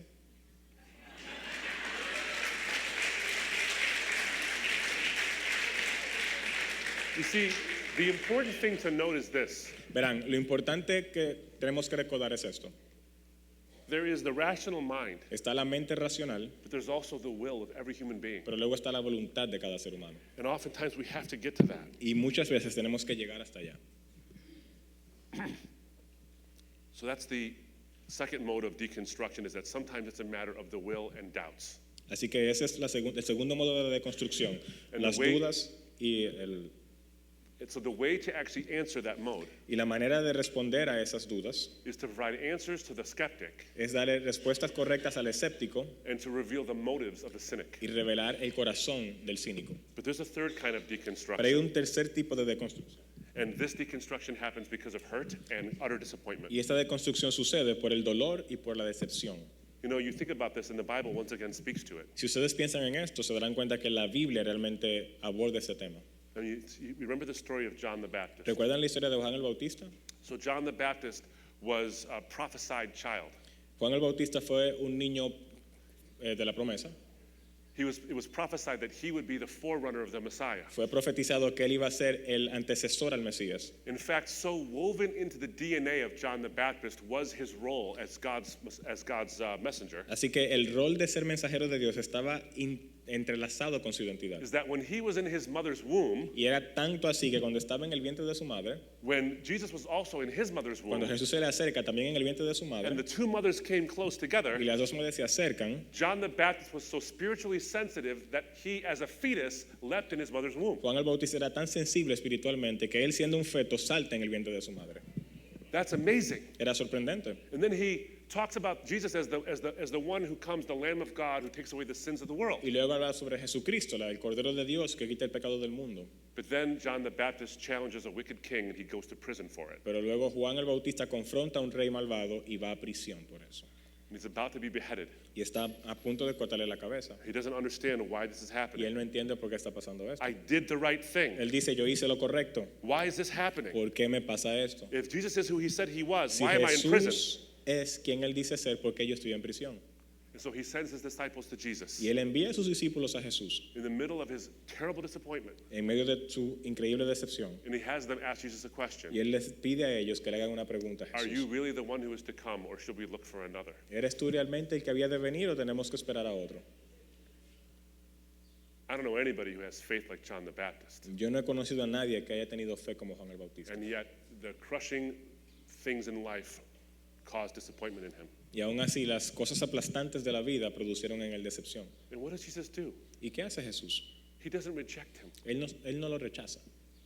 You see, the important thing to note is this. Verán, lo importante que tenemos que recordar es esto. There is the rational mind, Está la mente racional, but there's also the will of every human being. pero luego está la voluntad de cada ser humano. And oftentimes we have to get to that. Y muchas veces tenemos que llegar hasta allá. So that's the second mode of deconstruction, is that sometimes it's a matter of the will and doubts. Así que ese es el segundo modo de deconstrucción. And Las the way- dudas And so the way to actually answer that mode y la manera de responder a esas dudas is to provide answers to the skeptic es darle respuestas correctas al escéptico and to reveal the motives of the cynic. y revelar el corazón del cínico. But there's a third kind of Pero hay deconstruction, un tercer tipo de deconstrucción. And this deconstruction happens because of hurt and utter disappointment. Y esta deconstrucción sucede por el dolor y por la decepción. You know, you think about this, and the Bible once again speaks to it. Si ustedes piensan en esto, se darán cuenta que la Biblia realmente aborda ese tema. And you remember the story of John the Baptist. ¿Recuerdan la historia de Juan el Bautista? So John the Baptist was a prophesied child. Juan el Bautista fue un niño de la promesa. It was prophesied that he would be the forerunner of the Messiah. Fue profetizado que él iba a ser el antecesor al Mesías. In fact, so woven into the DNA of John the Baptist was his role as God's messenger, Así que el rol de ser mensajero de Dios estaba entrelazado con su identidad. is that when he was in his mother's womb, Y era tanto así que cuando estaba en el vientre de su madre, when Jesus was also in his mother's cuando womb, Jesús se le acerca también en el vientre de su and madre, the two mothers came close together, y las dos madres se acercan, John the Baptist was so spiritually sensitive that he, as a fetus, leapt in his mother's womb. Juan el Bautista era tan sensible espiritualmente que él siendo un feto salta en el vientre de su madre. That's amazing. Era sorprendente. And then he talks about Jesus as the one who comes, the Lamb of God who takes away the sins of the world. Y luego habla sobre Jesucristo, el Cordero de Dios que quita el pecado del mundo. But then John the Baptist challenges a wicked king and he goes to prison for it. Pero luego Juan el Bautista confronta a un rey malvado y va a prisión por eso. And he's about to be beheaded. Y está a punto de cortarle la cabeza. He doesn't understand why this is Y happening. él no entiende por qué está pasando esto. I did the right thing. Él dice, yo hice lo correcto. Why is this happening? ¿Por qué me pasa esto? If Jesus is who he said he was, Si why am I in prison? Jesús es quien él dice ser, ¿por qué yo estoy en prisión? And so he sends his disciples to Jesus Y él envía a sus discípulos a Jesús in the middle of his terrible disappointment. en medio de su increíble decepción. And he has them ask Jesus a question. Y él les pide a ellos que le hagan una pregunta a Are you Jesús. really the one who is to come, or should we look for another? ¿Eres tú realmente el que había de venir o tenemos que esperar a otro? I don't know anybody who has faith like John the Baptist. Yo no he conocido a nadie que haya tenido fe como Juan el Bautista. And yet, the crushing things in life caused disappointment in him. Y aún así las cosas aplastantes de la vida produjeron en él decepción. And what does Jesus do? ¿Y qué hace Jesús? He doesn't reject him. Él no lo rechaza.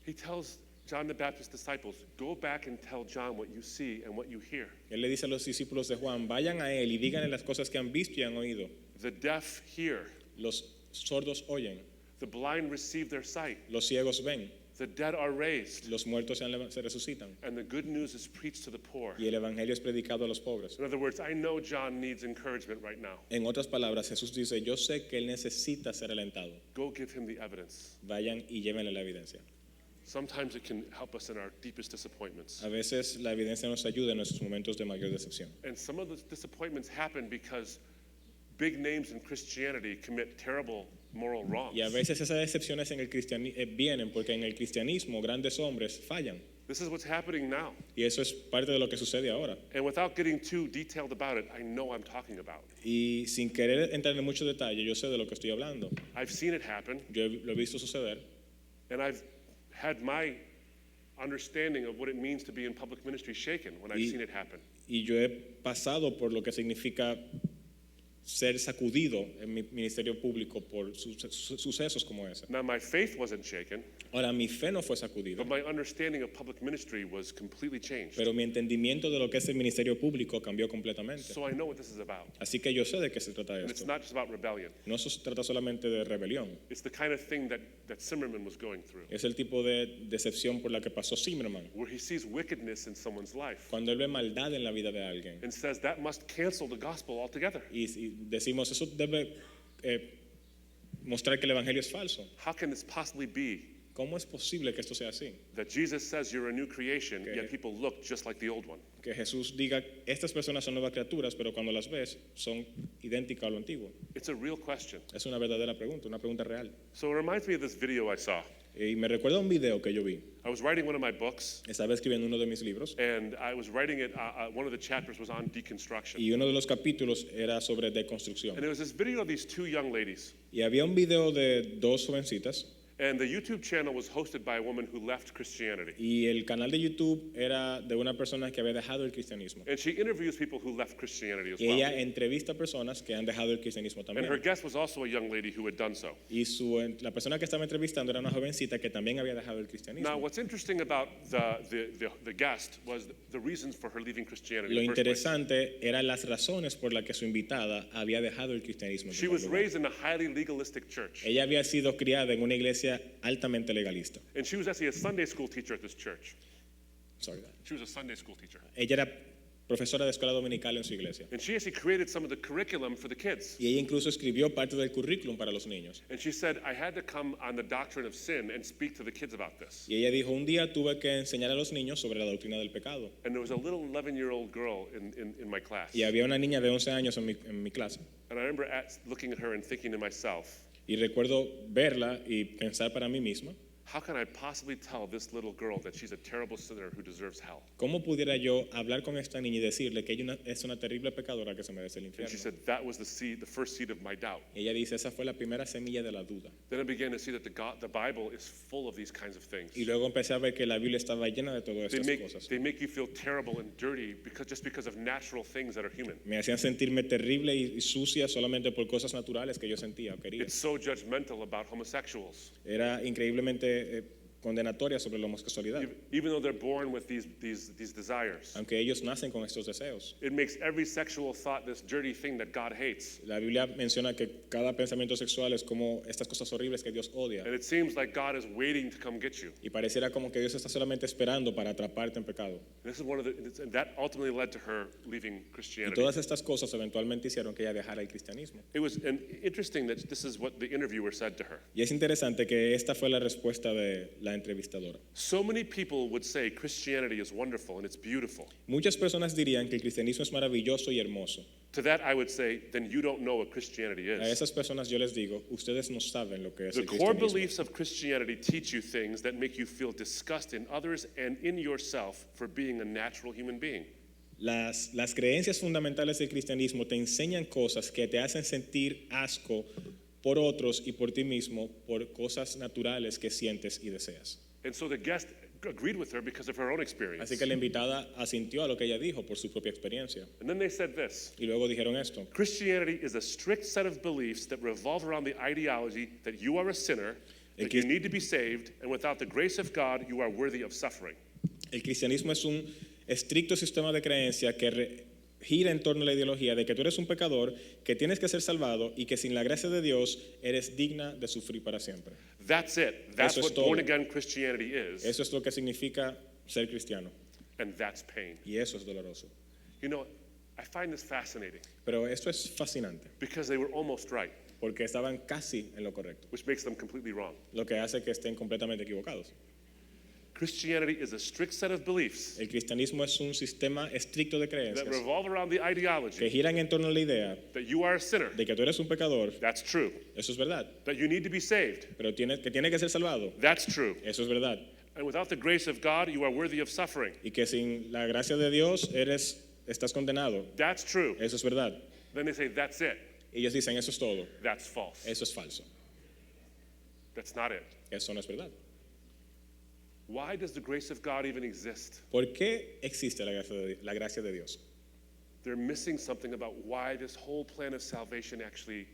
He tells John the Baptist's disciples, go back and tell John what you see and what you hear. Él le dice a los discípulos de Juan, vayan a él y díganle las cosas que han visto y han oído. The deaf hear, Los sordos oyen, the blind receive their sight, los ciegos ven, the dead are raised, los muertos se resucitan. and the good news is preached to the poor. Y el evangelio es predicado a los pobres. In other words, I know John needs encouragement right now. En otras palabras, Jesús dice, yo sé que él necesita ser alentado. Go give him the evidence. Vayan y llévenle la evidencia. Sometimes it can help us in our deepest disappointments. A veces la evidencia nos ayuda en nuestros momentos de mayor decepción. And some of those disappointments happen because big names in Christianity commit terrible moral wrongs. Y a veces esas decepciones en el vienen porque en el cristianismo grandes hombres fallan. This is what's happening now. Y eso es parte de lo que sucede ahora. And without getting too detailed about it, I know I'm talking about. Y sin querer entrar en mucho detalle, yo sé de lo que estoy hablando. I've seen it happen, Yo lo he visto suceder and I've had my understanding of what it means to be in public ministry shaken when I've Y- seen it happen. y yo he pasado por lo que significa ser sacudido en mi ministerio público por sucesos como ese. Now, my faith wasn't shaken, Ahora, mi fe no fue sacudida, but my understanding of public ministry was completely changed. pero mi entendimiento de lo que es el ministerio público cambió completamente. So I know what this is about. Así que yo sé de qué se trata And it's esto. not just about rebellion. No se trata solamente de rebelión, It's the kind of thing that Zimmerman was going through, es el tipo de decepción por la que pasó Zimmerman, where he sees wickedness in someone's life cuando él ve maldad en la vida de alguien. and says that must cancel the gospel altogether. Y decimos, eso debe mostrar que el evangelio es falso. How can this possibly be ¿Cómo es posible que esto sea así? that Jesus says you're a new creation, Okay. yet people look just like the old one? Que Jesús diga, estas personas son nuevas criaturas, pero cuando las ves son idénticas a lo antiguo. It's a real question. Es una verdadera pregunta, una pregunta real. So it reminds me of this video I saw. Y me recuerda un video que yo vi. I was writing one of my books, Estaba escribiendo uno de mis libros and I was writing it, one of the chapters was on deconstruction. y uno de los capítulos era sobre And deconstrucción. there was this video of these two young ladies. Y había un video de dos jovencitas And the YouTube channel was hosted by a woman who left Christianity. y el canal de YouTube era de una persona que había dejado el cristianismo. And she interviews people who left Christianity as Y ella well. entrevista a personas que han dejado el cristianismo And her también. guest was also a young lady who had done so. Y la persona que estaba entrevistando era una jovencita que también había dejado el Now, cristianismo. what's interesting about the guest was the reasons for her leaving Christianity Lo in the first place. interesante eran las razones por las que su invitada había dejado el cristianismo. en She primer was lugar. raised in a highly legalistic church. Ella había sido criada en una iglesia iglesia altamente legalista. And she was actually a Sunday school teacher at this church. Sorry. She was a Sunday school teacher. Ella era profesora de escuela dominical en su iglesia. And she actually created some of the curriculum for the kids. Y ella incluso escribió parte del currículum para los niños. And she said, I had to come on the doctrine of sin and speak to the kids about this. Y ella dijo, un día tuve que enseñar a los niños sobre la doctrina del pecado. And there was a little 11-year-old girl in my class. Y había una niña de 11 años en mi clase. And I remember looking at her and thinking to myself, Y recuerdo verla y pensar para mí misma, how can I possibly tell this little girl that she's a terrible sinner who deserves hell? ¿cómo pudiera yo hablar con esta niña y decirle que ella es una terrible pecadora que se merece el And she infierno? said, that was the first seed of my doubt. Y ella dice, esa fue la primera semilla de la duda. Then I began to see that the Bible is full of these kinds of things. Y luego empecé a ver que la Biblia estaba llena de todas estas cosas. They make you feel terrible and dirty just because of natural things that are human. Me hacían sentirme terrible y sucia solamente por cosas naturales que yo sentía o quería. It's so judgmental about homosexuals. Era increíblemente condenatoria sobre la homosexualidad, Even though they're born with these desires. aunque ellos nacen con estos deseos. It makes every sexual thought this dirty thing that God hates. La Biblia menciona que cada pensamiento sexual es como estas cosas horribles que Dios odia. And it seems like God is waiting to come get you. Y pareciera como que Dios está solamente esperando para atraparte en pecado. This is and that ultimately led to her leaving Y Christianity. todas estas cosas eventualmente hicieron que ella dejara el cristianismo. It was interesting that this is what the interviewer said to her. Y es interesante que esta fue la respuesta de la entrevistadora. So many people would say Christianity is wonderful and it's beautiful. Muchas personas dirían que el cristianismo es maravilloso y hermoso. To that I would say, then you don't know what Christianity A is. esas personas yo les digo, ustedes no saben lo que es The el core cristianismo. beliefs of Christianity teach you things that make you feel disgust in others and in yourself for being a natural human being. Las creencias fundamentales del cristianismo te enseñan cosas que te hacen sentir asco por otros y por ti mismo por cosas naturales que sientes y deseas. And so the guest agreed with her because of her own experience. Así que la invitada asintió a lo que ella dijo por su propia experiencia. And then they said this. Y luego dijeron esto. Christianity is a strict set of beliefs that revolve around the ideology that you are a sinner, that you need to be saved, and without the grace of God, you are worthy of suffering. El cristianismo es un estricto sistema de creencia que gira en torno a la ideología de que tú eres un pecador, que tienes que ser salvado y que sin la gracia de Dios eres digna de sufrir para siempre. That's it. That's Eso es what todo. born-again Christianity is, Eso es lo que significa ser cristiano and that's pain. y eso es doloroso. You know, I find this fascinating Pero esto es fascinante because they were almost right, porque estaban casi en lo correcto, which makes them completely wrong. lo que hace que estén completamente equivocados. Christianity is a strict set of beliefs El cristianismo es un sistema estricto de that creencias revolve around the que ideology giran en torno a la idea that you are a sinner. de que tú eres un pecador. That's true. Eso es verdad, That you need to be saved. pero que tiene que ser salvado. That's true. Eso es verdad. And without the grace of God, you are worthy of suffering. Y que sin la gracia de Dios estás condenado. That's true. Eso es verdad. Then they say, that's it. Y ellos dicen, eso es todo. That's false. Eso es falso. That's not it. Eso no es verdad. Why does the grace of God even exist? ¿Por qué existe la gracia de Dios? They're missing something about why this whole plan of salvation actually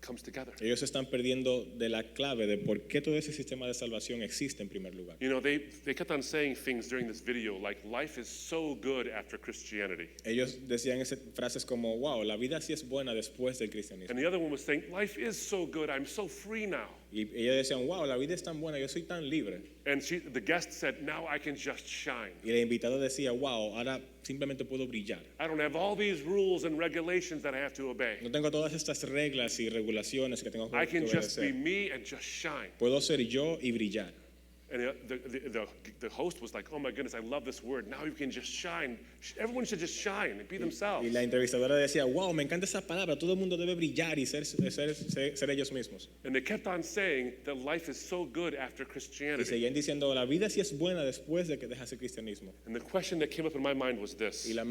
comes together. Ellos están perdiendo de la clave de por qué todo ese sistema de salvación existe en primer lugar. You know, they kept on saying things during this video like life is so good after Christianity. Ellos decían frases como, wow, la vida sí es buena después del cristianismo. And the other one was saying, life is so good, I'm so free now. Y ellos decían, wow, la vida es tan buena, yo soy tan libre. And the guest said, now I can just shine. Y la invitada decía, wow, ahora simplemente puedo brillar. I don't have all these rules and regulations that I have to obey. No tengo todas estas reglas y regulaciones que tengo que I can just be obedecer. me and just shine. Puedo ser yo y brillar. And the host was like, oh my goodness, I love this word. Now you can just shine. Everyone should just shine and be themselves. Y la entrevistadora decía, wow, me encanta esa palabra, todo el mundo debe brillar y ser ellos mismos. And they kept on saying that life is so good after Y Christianity. seguían diciendo, la vida sí es buena después de que dejas el cristianismo. And the question that came up in my mind was this. Y la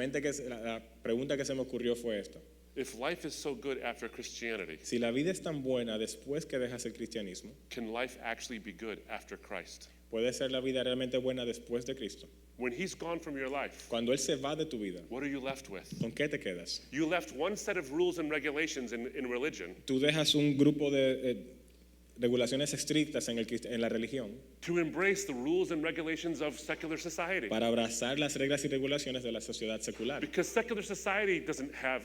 pregunta que se me ocurrió fue esta. If life is so good after Christianity, Si la vida es tan buena después que dejas el cristianismo, can life actually be good after Christ? ¿puede ser la vida realmente buena después de Cristo? When he's gone from your life, Cuando Él se va de tu vida, what are you left with? ¿con qué te quedas? You left one set of rules and regulations in religion, Tú dejas un grupo regulaciones estrictas en la religión to embrace the rules and regulations of secular society. para abrazar las reglas y regulaciones de la sociedad secular. Because secular society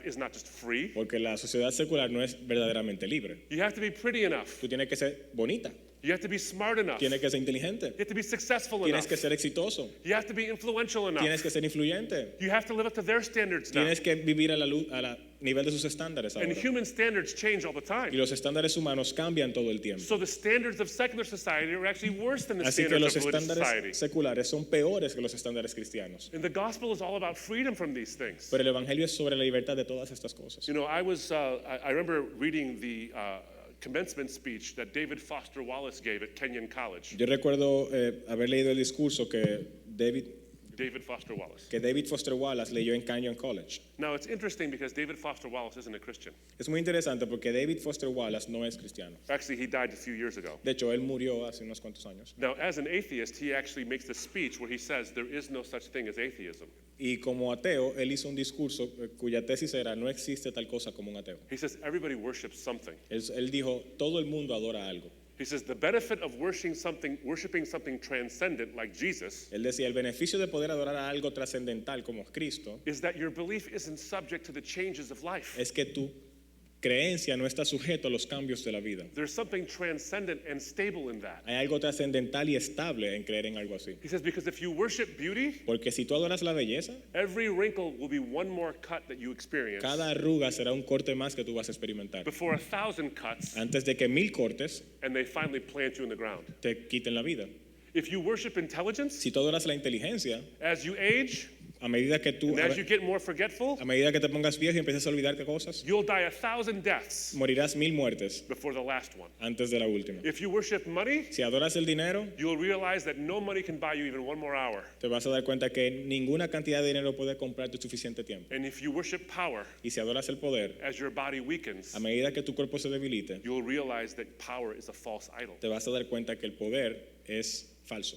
is not just free. Porque la sociedad secular no es verdaderamente libre. You have to be pretty enough. Tú tienes que ser bonita, You have to be smart enough. tienes que ser inteligente, You have to be successful tienes enough. que ser exitoso, You have to be influential enough. tienes que ser influyente, You have to live up to their standards now. tienes que vivir a nivel de sus estándares ahora. And human standards change all the Y time. los estándares humanos cambian todo el tiempo. So the standards of secular society are actually worse than the Así que standards los of religious society. estándares seculares son peores que los estándares cristianos. And the gospel is all about freedom from these things. Pero el evangelio es sobre la libertad de todas estas cosas. You know, I remember reading the commencement speech that David Foster Wallace gave at Kenyon College. Yo recuerdo haber leído el discurso que David Foster Wallace. David Foster Wallace leyó en Kenyon College. Now, it's interesting because David Foster Wallace isn't a Christian. Es muy interesante porque David Foster Wallace no es cristiano. Actually, he died a few years ago. De hecho, él murió hace unos cuantos años. Now, as an atheist, he actually makes this speech where he says there is no such thing as atheism. Y como ateo, él hizo un discurso cuya tesis era no existe tal cosa como un ateo. He says everybody worships something. Él dijo, todo el mundo adora algo. He says the benefit of worshiping something transcendent like Jesus Él decía, el beneficio de poder adorar a algo trascendental como Cristo is that your belief isn't subject to the changes of life. es que tu creencia no está sujeto a los cambios de la vida. There's something transcendent and stable in that. Hay algo trascendental y estable en creer en algo así. He says because if you worship beauty, Porque si tú adoras la belleza, every wrinkle will be one more cut that you experience cada arruga será un corte más que tú vas a experimentar. before 1,000 cuts Antes de que 1000 cortes and they finally plant you in the ground. te quiten la vida. If you worship intelligence, Si tú adoras la inteligencia, as you age a medida que tú and as you get more forgetful, a medida que te pongas viejo y empieces a olvidarte cosas, you'll die 1,000 deaths morirás 1000 muertes before the last one. antes de la última. If you worship money, Si adoras el dinero, you'll realize that no money can buy you even one more hour. te vas a dar cuenta que ninguna cantidad de dinero puede comprarte suficiente tiempo. And if you worship power, Y si adoras el poder, as your body weakens, a medida que tu cuerpo se debilite, you'll realize that power is a false idol. te vas a dar cuenta que el poder es falso.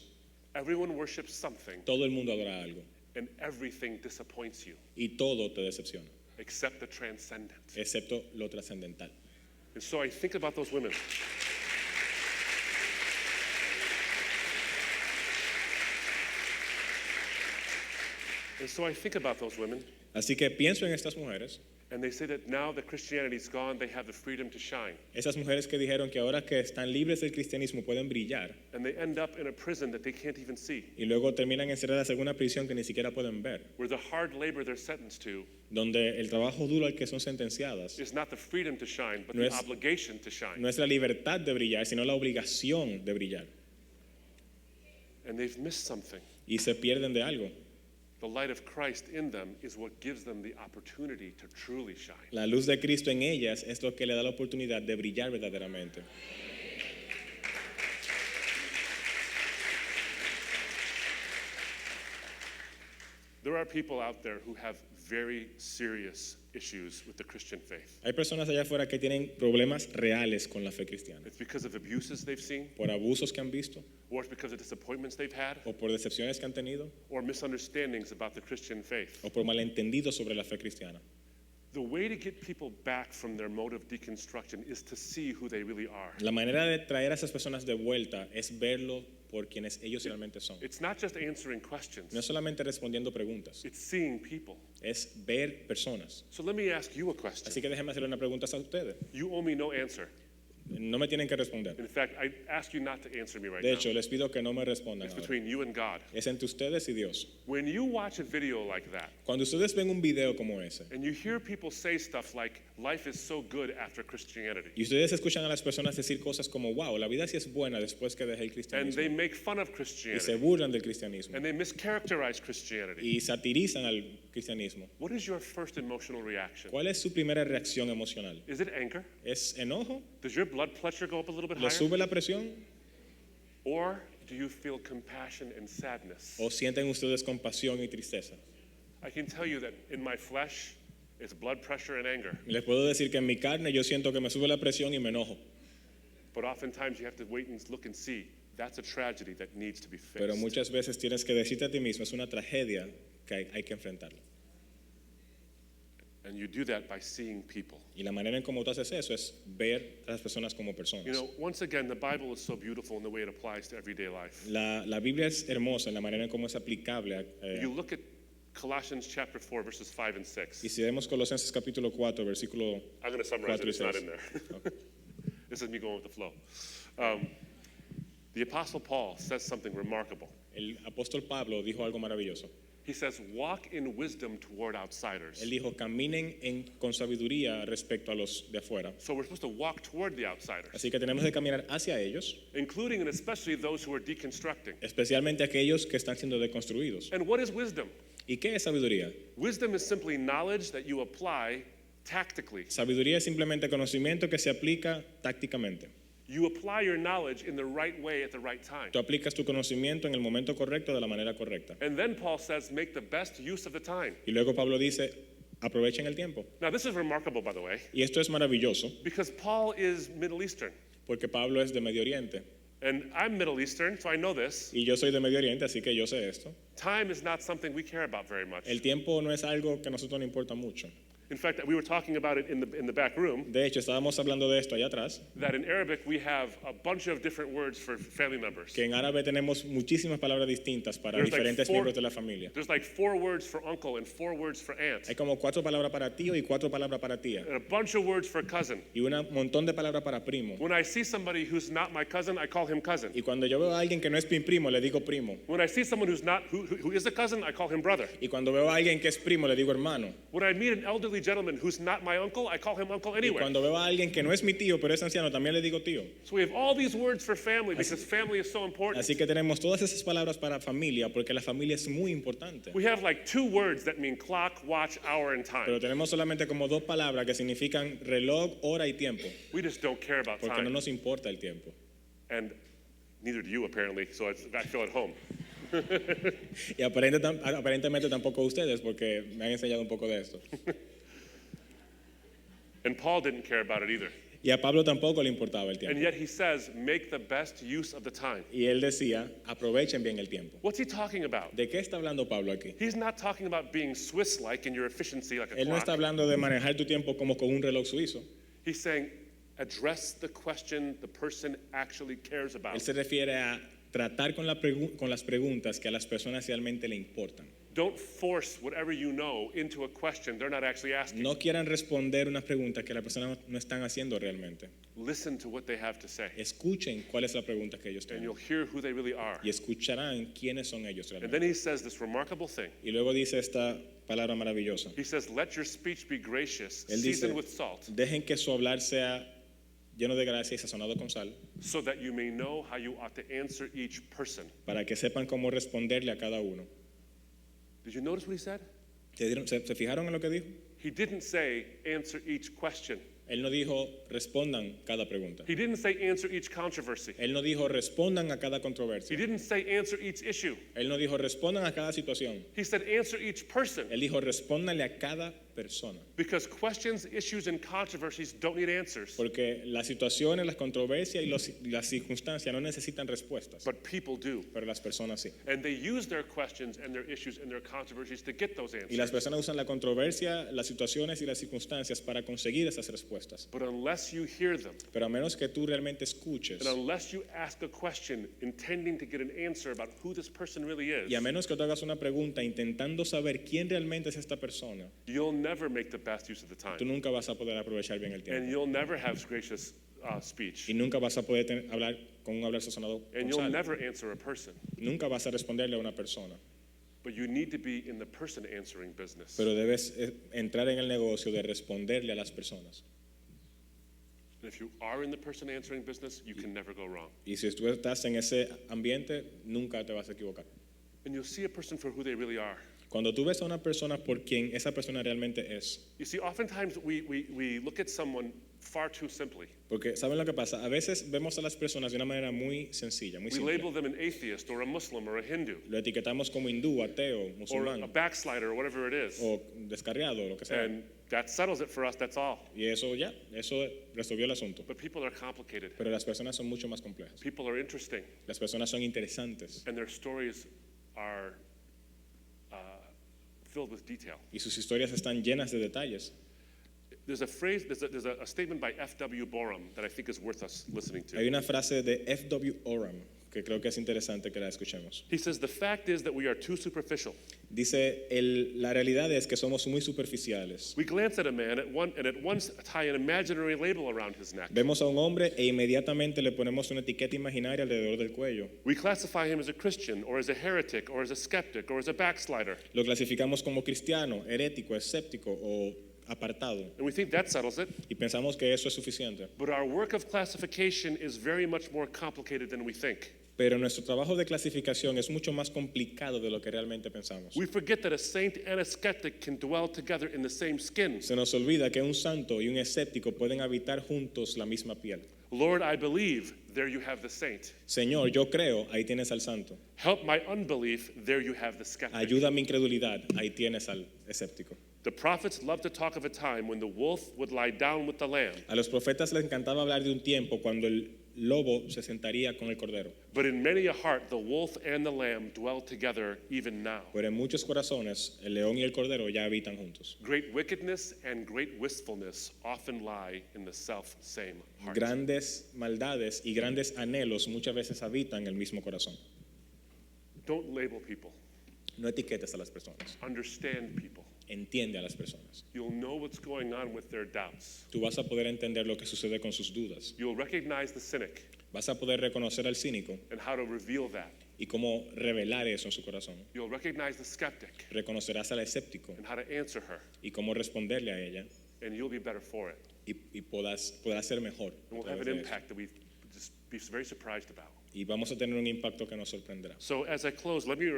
Everyone worships something, Todo el mundo adora algo and everything disappoints you, y todo te decepciona, except the transcendent. excepto lo trascendental. And so I think about those women. And so I think about those women, Así que pienso en estas mujeres, and they say that now that Christianity's gone, they have the freedom to shine. esas mujeres que dijeron que ahora que están libres del cristianismo pueden brillar And they end up in a prison that they can't even see, y luego terminan encerradas en una prisión que ni siquiera pueden ver, where the hard labor they're sentenced to donde el trabajo duro al que son sentenciadas is not the freedom to shine, but No the es- obligation to shine. no es la libertad de brillar, sino la obligación de brillar. And they've missed something. Y se pierden de algo. The light of Christ in them is what gives them the opportunity to truly shine. La luz de Cristo en ellas es lo que le da la oportunidad de brillar verdaderamente. There are people out there who have very serious issues with the Christian faith. Hay personas allá afuera que tienen problemas reales con la fe cristiana, It's because of abuses they've seen, por abusos que han visto, or it's because of disappointments they've had, o por decepciones que han tenido, or misunderstandings about the Christian faith. o por malentendidos sobre la fe cristiana. The way to get people back from their mode of deconstruction is to see who they really are. La manera de traer a esas personas de vuelta es verlo por quienes ellos realmente son. It's not just answering questions, No es solamente respondiendo preguntas, it's seeing people. es ver personas. So let me ask you a question. Así que déjenme hacerle una pregunta a ustedes. You owe me no answer. No me tienen que responder. In fact, I ask you not to answer me right De now. hecho, les pido que no me respondan It's ahora. between you and God. Es entre ustedes y Dios. When you watch a video like that, Cuando ustedes ven un video como ese and you hear people say stuff like, life is so good after Christianity, y ustedes escuchan a las personas decir cosas como, wow, la vida sí es buena después que dejé el and cristianismo, they make fun of y se Christianity, burlan del cristianismo and they mischaracterize Christianity, y satirizan al cristianismo, what is your first emotional reaction? ¿cuál es su primera reacción emocional? Is it anger? ¿Es enojo? Does your blood pressure go up a little bit ¿Le higher? sube la presión? Or do you feel compassion and sadness? ¿O sienten ustedes compasión y tristeza? I can tell you that in my flesh, it's blood pressure and anger. Les puedo decir que en mi carne yo siento que me sube la presión y me enojo, But oftentimes you have to wait and look and see. That's a tragedy that needs to be pero fixed. muchas veces tienes que decirte a ti mismo, es una tragedia que hay que enfrentarla. And you do that by seeing people. Y la manera en cómo tú haces eso es ver a las personas como personas. You know, once again, the Bible is so beautiful in the way it applies to everyday life. La Biblia es hermosa en la manera en cómo es aplicable. You look at Colossians chapter 4, verses 5 and 6. Y si vemos Colosenses capítulo 4, versículo I'm going to summarize it. 4 y It's not 6. in there. This is me going with the flow. The Apostle Paul says something remarkable. El apóstol Pablo dijo algo maravilloso. He says, walk in wisdom toward outsiders. Él dijo, caminen con sabiduría respecto a los de afuera. So we're supposed to walk toward the outsiders, Así que tenemos que caminar hacia ellos, including and especially those who are deconstructing. especialmente aquellos que están siendo deconstruidos. And what is wisdom? ¿Y qué es sabiduría? Wisdom is simply knowledge that you apply tactically. Sabiduría es simplemente conocimiento que se aplica tácticamente. You apply your knowledge in the right way at the right time. Tú aplicas tu conocimiento en el momento correcto de la manera correcta. And then Paul says, make the best use of the time. Y luego Pablo dice, aprovechen el tiempo. Now, this is remarkable, by the way, Y esto es maravilloso because Paul is Middle Eastern. porque Pablo es de Medio Oriente. And I'm Middle Eastern, so I know this. Y yo soy de Medio Oriente, así que yo sé esto. Time is not something we care about very much. El tiempo no es algo que a nosotros nos importa mucho. In fact, we were talking about it in the back room, De hecho, estábamos hablando de esto allá atrás, that in Arabic we have a bunch of different words for family members. que en árabe tenemos muchísimas palabras distintas para There's like diferentes four- miembros de la familia. There's like 4 words for uncle and 4 words for aunt, Hay como 4 palabras para tío y 4 palabras para tía. and a bunch of words for cousin. Y un montón de palabras para primo. When I see somebody who's not my cousin, I call him cousin. Y cuando yo veo a alguien que no es mi primo, le digo primo. When I see someone who's not who is a cousin, I call him brother. Y cuando veo a alguien que es primo, le digo hermano. When I meet an elderly gentleman who's not my uncle, I call him uncle Y anyway. cuando veo a alguien que no es mi tío, pero es anciano, también le digo tío. So we have all these words for family because family is so important. Así que tenemos todas esas palabras para familia, porque la familia es muy importante. We have like 2 words that mean clock, watch, hour, and time. Pero tenemos solamente como 2 palabras que significan reloj, hora y tiempo, We just don't care about porque no time. nos importa el tiempo. And neither do you apparently, so I feel at home. Y aparentemente tampoco ustedes, porque me han enseñado un poco de esto. And Paul didn't care about it either. Y a Pablo tampoco le importaba el And tiempo. yet he says, make the best use of the time. Y él decía, aprovechen bien el tiempo. What's he talking about? ¿De qué está hablando Pablo aquí? He's not talking about being Swiss-like in your efficiency like a Él no está clock. hablando de manejar tu tiempo como con un reloj suizo. He's saying, address the question the person actually cares about. Él se refiere a tratar con las preguntas que a las personas realmente le importan. Don't force whatever you know into a question they're not actually asking. No quieran responder una pregunta que las personas no están haciendo realmente. Listen to what they have to say, Escuchen cuál es la pregunta que ellos and tienen you'll hear who they really are. y escucharán quiénes son ellos And realmente. then he says this remarkable thing. Y luego dice esta palabra maravillosa. He says, let your speech be gracious, Él dice, seasoned with salt, dejen que su hablar sea lleno de gracia y sazonado con sal, so that you may know how you ought to answer each person. para que sepan cómo responderle a cada uno. Did you notice what he said? ¿Se fijaron en lo que dijo? He didn't say answer each question. Él no dijo respondan cada pregunta. He didn't say answer each controversy. Él no dijo respondan a cada He controversia. didn't say answer each issue. Él no dijo respondan a cada situación. He said answer each person. Él dijo respóndanle a cada persona. Because questions, issues, and controversies don't need answers, Porque las situaciones, las controversias y las circunstancias no necesitan respuestas, but people do. pero las personas sí. And they use their questions and their issues and their controversies to get those Y las answers. personas usan la controversia, las situaciones y las circunstancias para conseguir esas respuestas. But unless you hear them, Pero a menos que tú realmente escuches and unless you ask a question intending to get an answer about who this person really is, y a menos que tú hagas una pregunta intentando saber quién realmente es esta persona, you'll never make the best use of the tú time. nunca vas a poder aprovechar bien el And tiempo. you'll never have gracious speech. Y nunca vas a poder hablar con un hablar sazonado And con you'll sal. never answer a person. Nunca vas a responderle a una persona. But you need to be in the person answering business. Pero debes entrar en el negocio de responderle a las personas. And if you are in the person answering business, you can never go wrong. Y si tú estás en ese ambiente, nunca te vas a equivocar. And you'll see a person for who they really are. Cuando tú ves a una persona por quien esa persona realmente es, You see, oftentimes we look at someone far too simply. porque ¿saben lo que pasa? A veces vemos a las personas de una manera muy sencilla, muy We simple. label them an atheist or a Muslim or a Hindu Lo etiquetamos como hindú, ateo, or a musulmán backslider or whatever it is. o descarriado, lo que sea. And that settles it for us, that's all. Y eso ya, eso resolvió el asunto. But people are complicated. Pero las personas son mucho más complejas. People are interesting. Las personas son interesantes And their stories are filled with detail. y sus historias están llenas de detalles. There's a phrase, there's a statement by F.W. Borum that I think is worth us listening Hay to. una frase de F.W. Oram que creo que es interesante que la escuchemos. He says, the fact is that we are too superficial. Dice, la realidad es que somos muy superficiales. We glance at a man and at once tie an imaginary label around his neck. Vemos a un hombre e inmediatamente le ponemos una etiqueta imaginaria alrededor del cuello. We classify him as a Christian or as a heretic or as a skeptic or as a backslider. Lo clasificamos como cristiano, herético, escéptico o apartado. And we think that settles it. Y pensamos que eso es suficiente. But our work of classification is very much more complicated than we think. Pero nuestro trabajo de clasificación es mucho más complicado de lo que realmente pensamos. We forget that a saint and a skeptic can dwell together in the same skin. Se nos olvida que un santo y un escéptico pueden habitar juntos la misma piel. Lord, I believe, there you have the saint. Señor, yo creo, ahí tienes al santo. Help my unbelief, there you have the skeptic. Ayuda mi incredulidad, ahí tienes al escéptico. The prophets love to talk of a time when the wolf would lie down with the lamb. A los profetas les encantaba hablar de un tiempo cuando el lobo se sentaría con el cordero. But in many a heart, the wolf and the lamb dwell together even now. Pero en muchos corazones, el león y el cordero ya habitan juntos. Great wickedness and great wistfulness often lie in the self-same heart. Grandes maldades y grandes anhelos muchas veces habitan el mismo corazón. Don't label people. No etiquetes a las personas. Understand people. Entiende a las personas. You'll know what's going on with their doubts. Tú vas a poder entender lo que sucede con sus dudas. You'll recognize the cynic Vas a poder reconocer al cínico and how to reveal that. y cómo revelar eso en su corazón. You'll recognize the skeptic Reconocerás al escéptico and how to answer her, y cómo responderle a ella and you'll be better for it. y podrás ser mejor. And we'll a have través an de eso. impact that we just be very surprised about. Y vamos a tener un impacto que nos sorprenderá. So as I close, let me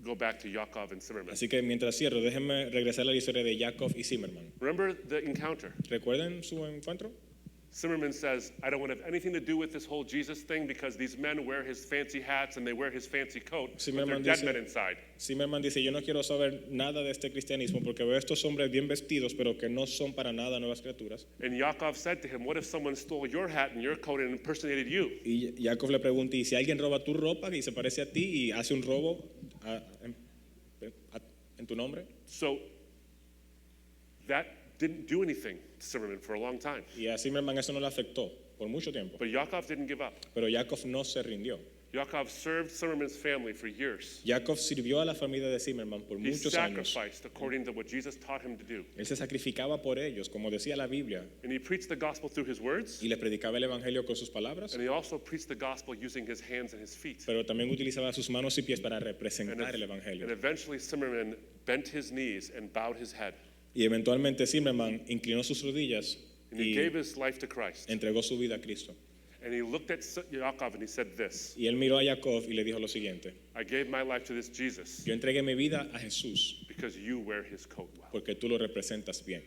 go back to Yaakov and Zimmerman. Así que mientras cierro, déjenme regresar a la historia de Jacob y Zimmerman. Remember the encounter? ¿Recuerden su encuentro? Zimmerman says, I don't want to have anything to do with this whole Jesus thing because these men wear his fancy hats and they wear his fancy coat, but they're Zimmerman dead dice- men inside. Zimmerman dice, yo no quiero saber nada de este cristianismo porque veo a estos hombres bien vestidos, pero que no son para nada nuevas criaturas. And Yaakov said to him, what if someone stole your hat and your coat and impersonated you? Y Jacob le pregunta, ¿y si alguien roba tu ropa y se parece a ti y hace un robo en tu nombre? So that didn't do anything to Zimmerman for a long time. Y a Zimmerman eso no le afectó por mucho tiempo. But Yaakov didn't give up. Pero Jacob no se rindió. Yaakov served Zimmerman's family for years. Jacob sirvió a la familia de Zimmerman por He muchos años. sacrificed according to what Jesus taught him to do. Él se sacrificaba por ellos, como decía la Biblia, And he preached the gospel through his words, y les predicaba el evangelio con sus palabras, and he also preached the gospel using his hands and his feet. pero también utilizaba sus manos y pies para And, representar el and evangelio. eventually Zimmerman bent his knees and bowed his head. Y eventualmente Zimmerman inclinó sus rodillas And he y gave his life to Christ. entregó su vida a Cristo. And he looked at Yaakov and he said this, Y él miró a Jacob y le dijo lo siguiente: I gave my life to this Jesus yo entregué mi vida a Jesús because you wear his coat well. porque tú lo representas bien.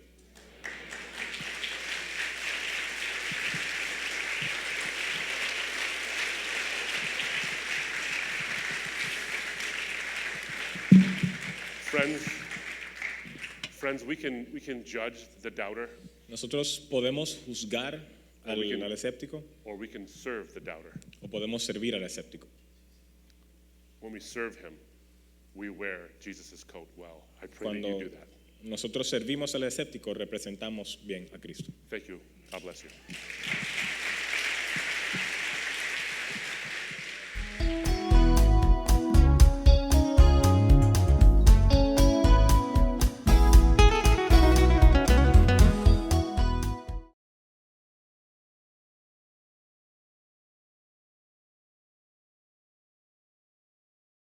Friends, we can judge the doubter Nosotros podemos juzgar can- al escéptico or we can serve the doubter. o podemos servir al escéptico. When we serve him, we wear Jesus' coat well. I pray that you Cuando do that. nosotros servimos al escéptico, representamos bien a Cristo. Thank you. God bless you.